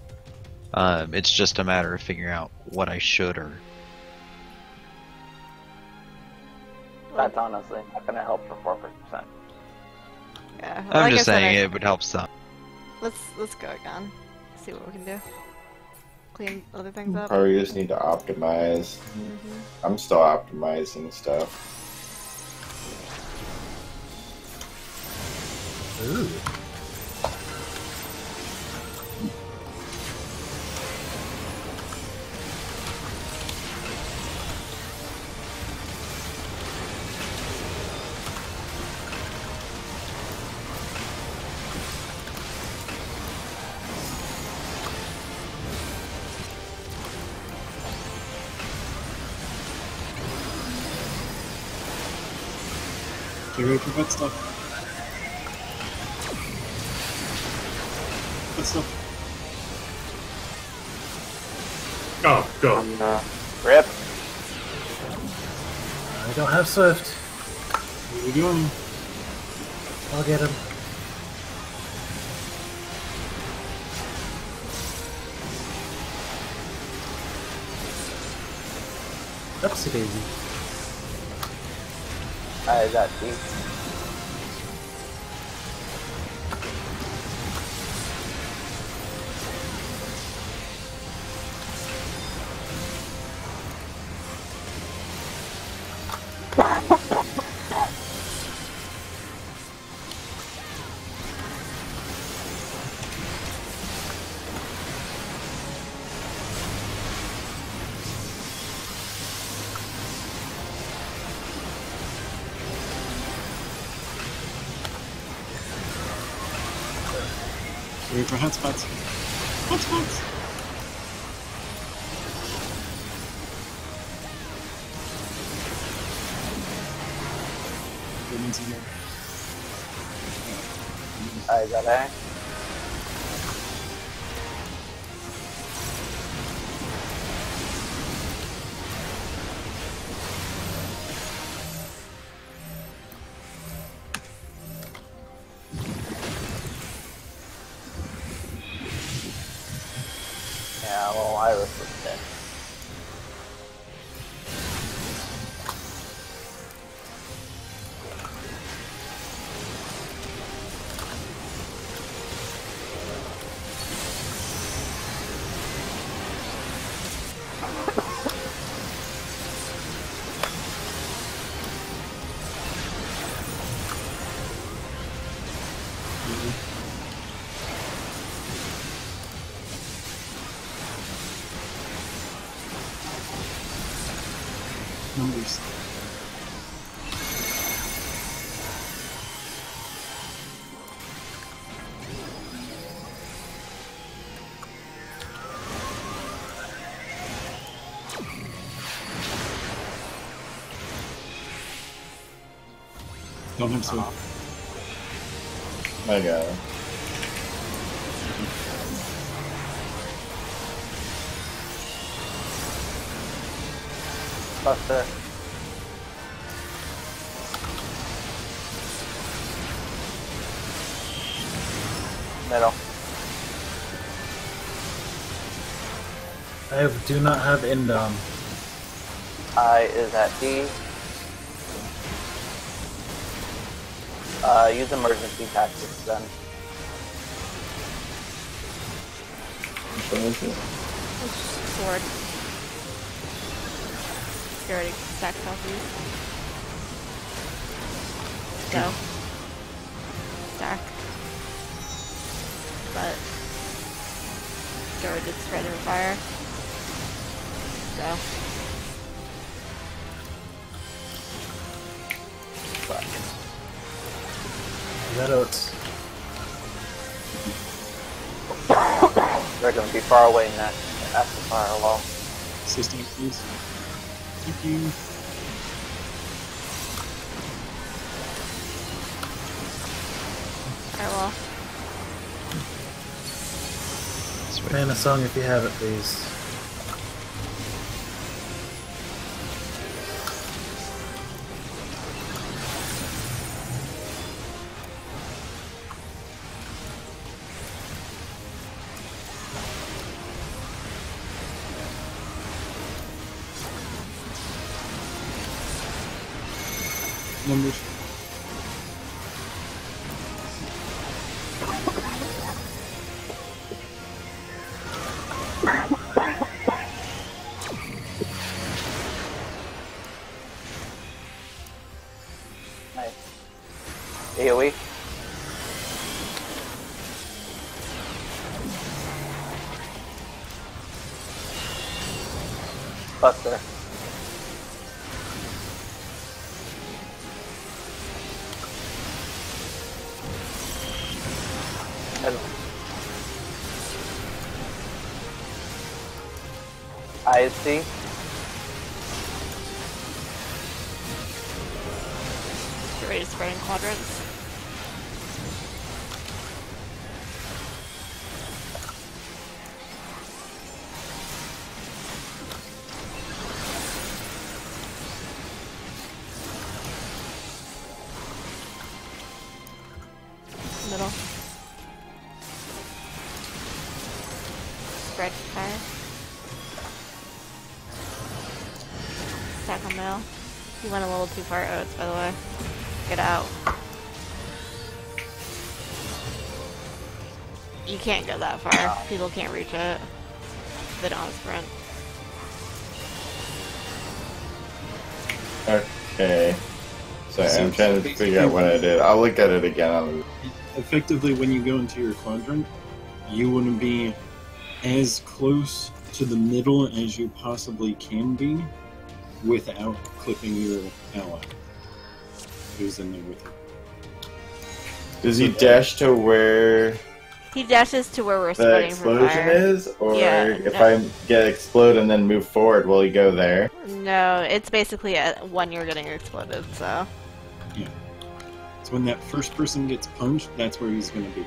It's just a matter of figuring out what I should or. That's honestly not gonna help for 4%. Yeah. I'm like just I said, saying it would help some. Let's go again. See what we can do. Clean other things up. Probably just need to optimize. I'm still optimizing stuff. Ooh. Get ready for vet stuff. Vet stuff. Oh, go. Rip. I don't have Swift. What are we doing? I'll get him. Upsie daisy. I got D. Wait for hotspots. Hotspots! Get into here. I got A. Yeah, well, Iris was dead. Numbers. Don't have Swift. I got him. Buster. Middle. I do not have Indom. I is at D. Use emergency tactics then. Which one is it? Sword. You already stacked copies. Go. Stack. But George did spread and fire. Go. Red oats. They're going to be far away next after firewall. Assistant, please. Thank you. Firewall. Man, a song if you have it, please. Numbers. Nice. AoE. Buster. ISC. Get ready to spread in quadrants. Middle. Spread fire. Stack on middle. You went a little too far, Oats, by the way. Get out. You can't go that far. People can't reach it. They don't have sprint. Okay. Sorry, I'm trying to figure out what I did. I'll look at it again. Effectively, when you go into your quadrant, you want to be as close to the middle as you possibly can be without clipping your ally who's in there with you. Does he dash to where He dashes to where we're the spreading from explosion fire. is? Or Yeah, if no. I get explode and then move forward, will he go there? No, it's basically when you're getting exploded, so. Yeah. So when that first person gets punched, that's where he's going to be.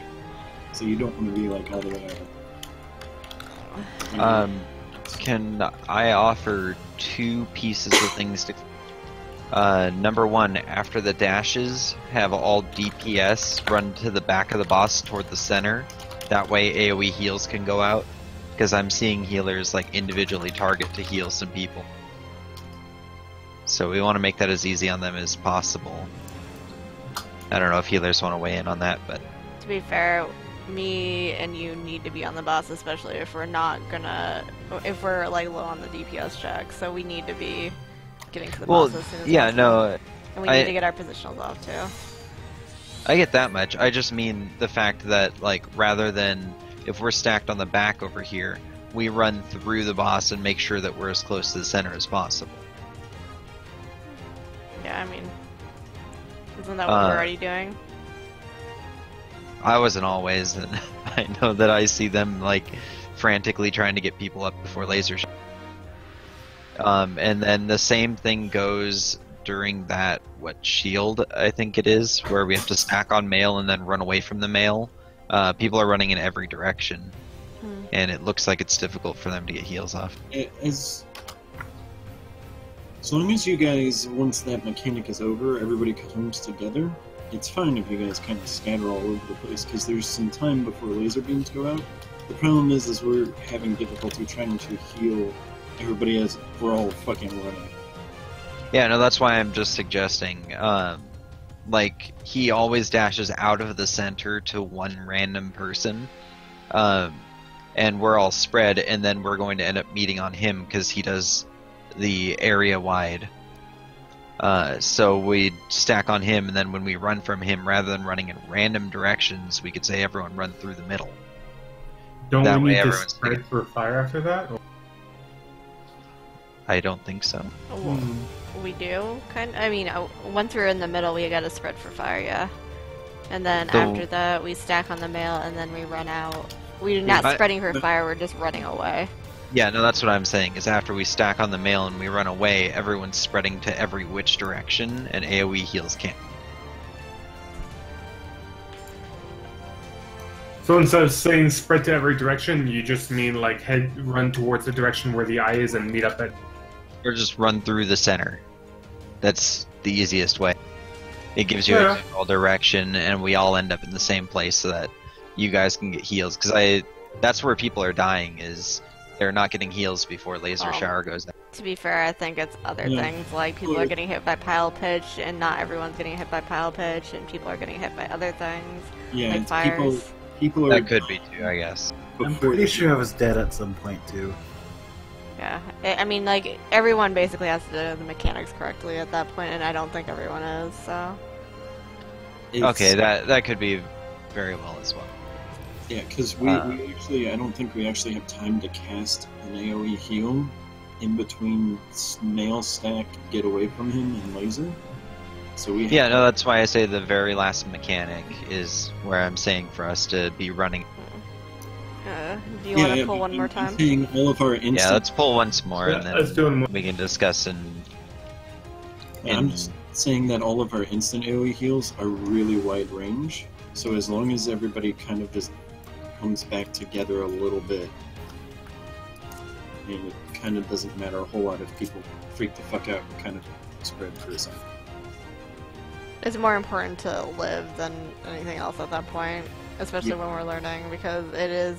So you don't want to be like all the way out. Can I offer two pieces of things to... number one, after the dashes, have all DPS run to the back of the boss toward the center. That way AoE heals can go out. Because I'm seeing healers like individually target to heal some people. So we want to make that as easy on them as possible. I don't know if healers want to weigh in on that, but... To be fair, me and you need to be on the boss, especially if we're not gonna... If we're, like, low on the DPS check, so we need to be getting to the boss as soon as possible. no... And we need to get our positionals off, too. I get that much. I just mean the fact that, like, rather than... If we're stacked on the back over here, we run through the boss and make sure that we're as close to the center as possible. Yeah, I mean... Isn't that what we're already doing? I wasn't always, and I know that I see them, like, frantically trying to get people up before laser shot. And then the same thing goes during that, shield, I think it is, where we have to stack on mail and then run away from the mail. People are running in every direction, and it looks like it's difficult for them to get heals off. As long as you guys, once that mechanic is over, everybody comes together, it's fine if you guys kind of scatter all over the place, because there's some time before laser beams go out. The problem is we're having difficulty trying to heal everybody as we're all fucking running. Yeah, no, that's why I'm just suggesting, like, he always dashes out of the center to one random person. and we're all spread, and then we're going to end up meeting on him because he does the area wide. So we stack on him, and then when we run from him, rather than running in random directions, we could say everyone run through the middle. Don't That we way need to everyone's spread thinking- for fire after that? Or- I don't think so. We do kind. I mean, once we're in the middle, we gotta spread for fire, yeah. And then So- after that, we stack on the male, and then we run out. We're not I- spreading for fire. We're just running away. Yeah, no, that's what I'm saying, is after we stack on the male and we run away, everyone's spreading to every which direction, and AoE heals can't. So instead of saying spread to every direction, you just mean like run towards the direction where the eye is and meet up at. Or just run through the center. That's the easiest way. It gives you a general direction, and we all end up in the same place so that you guys can get heals. Because that's where people are dying, is they're not getting heals before laser shower goes down. To be fair, I think it's other things, like people are getting hit by pile pitch, and not everyone's getting hit by pile pitch, and people are getting hit by other things, Yeah, like it's fires. people are. That could be too, I guess. I'm pretty sure I was dead at some point too. Yeah, I mean, like, everyone basically has to do the mechanics correctly at that point, and I don't think everyone is, so... Okay, that could be very well as well. Yeah, because we actually, I don't think we actually have time to cast an AoE heal in between nail stack, get away from him, and laser. So we. Yeah, no, that's why I say the very last mechanic is where I'm saying for us to be running. Do you want to pull one more time? Saying all of our instant. Yeah, let's pull once more, and then let's do them. we can discuss and. I'm just saying that all of our instant AoE heals are really wide range. So as long as everybody kind of just comes back together a little bit, and it kind of doesn't matter a whole lot if people freak the fuck out and kind of spread for a second. It's more important to live than anything else at that point, especially when we're learning, because it is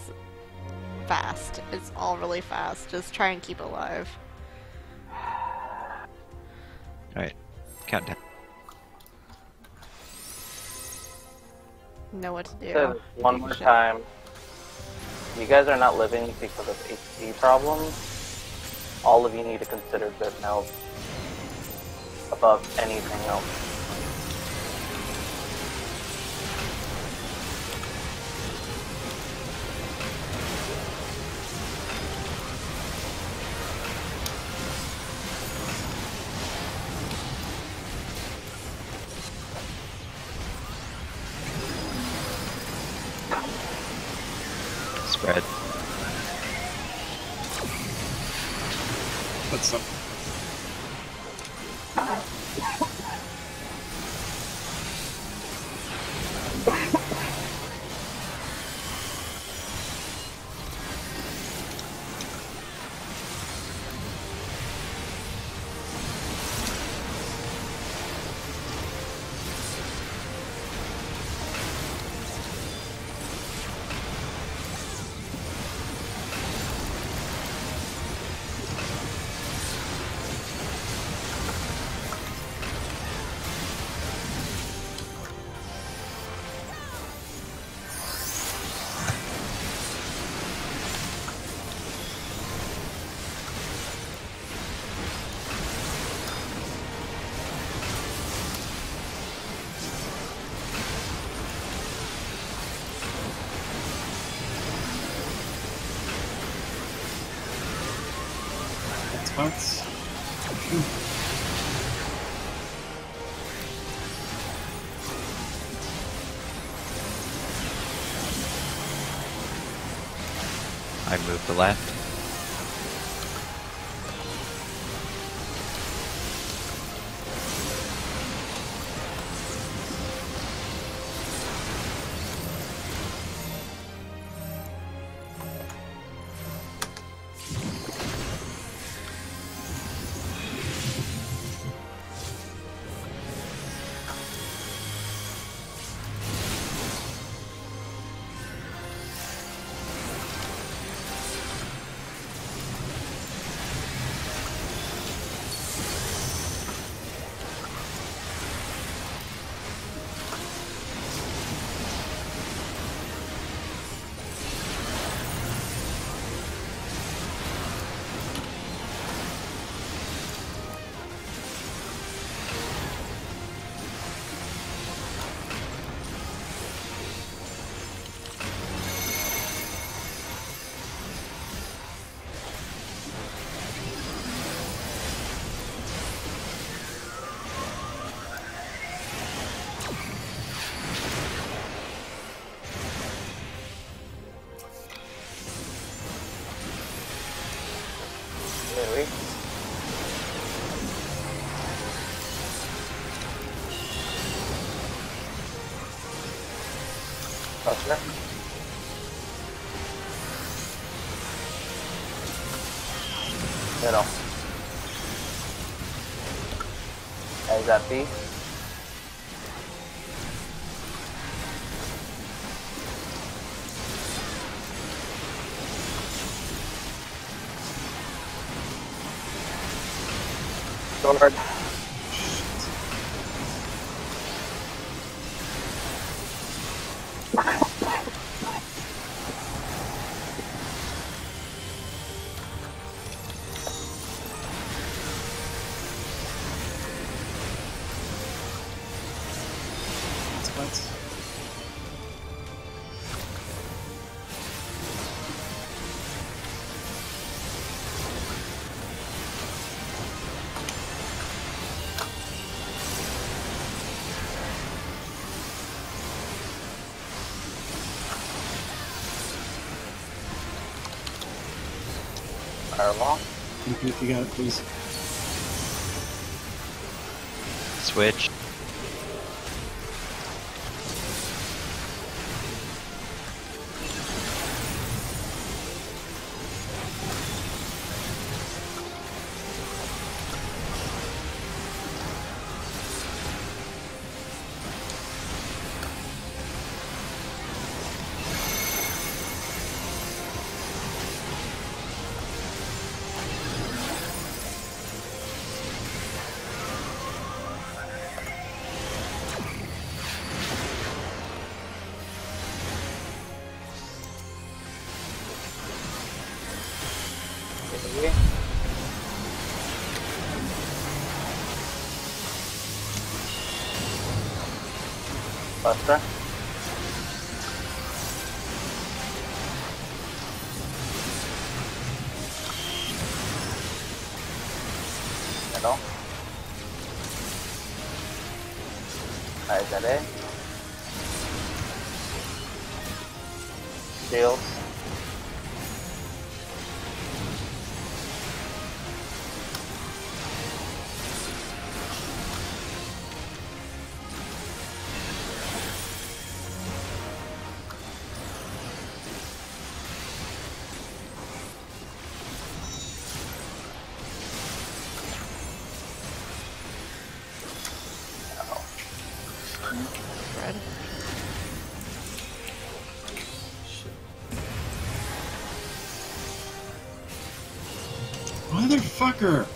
fast. It's all really fast. Just try and keep alive. Alright, countdown. Know what to do. So, one more time. You guys are not living because of HP problems. All of you need to consider good health above anything else. Spread. What's up? Spots. I move to left. Buster. Middle. Is that B? Sword. Fireball. If you got it, please. Switch. Buster. Middle. Is that it? Shield. Red. Motherfucker!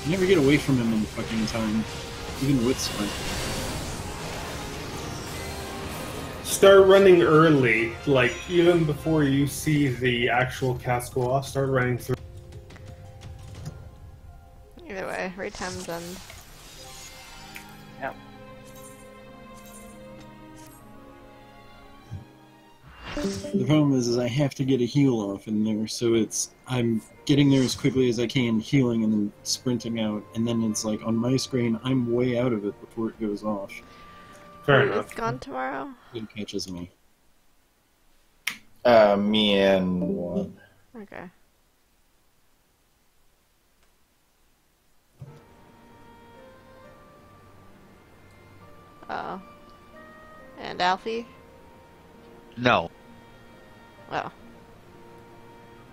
You never get away from him in fucking time. Even with sprint. Start running early, like even before you see the actual cast go off. Start running through. Either way, right time's end. Yeah. The problem is I have to get a heal off in there, so I'm getting there as quickly as I can, healing, and then sprinting out, and then it's like, on my screen, I'm way out of it before it goes off. Fair Who's enough. gone tomorrow? It catches me. Me and one. Okay. Oh. And Alfie? No. Oh.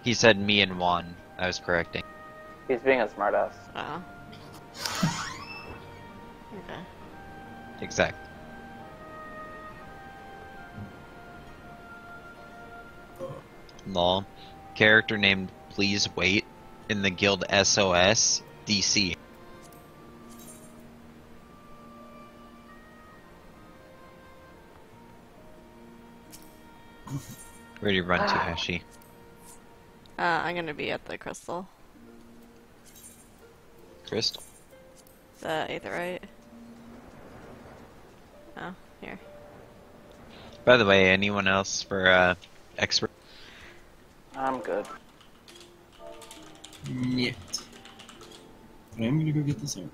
He said me and Juan. I was correcting. He's being a smartass. Oh. Okay. Exact. Lol. Character named Please Wait in the guild SOS DC. Where do you run to, Hashi? I'm gonna be at the crystal. Crystal. The aetherite. Oh, here. By the way, anyone else for expert? I'm good. Yet. But I'm gonna go get this out.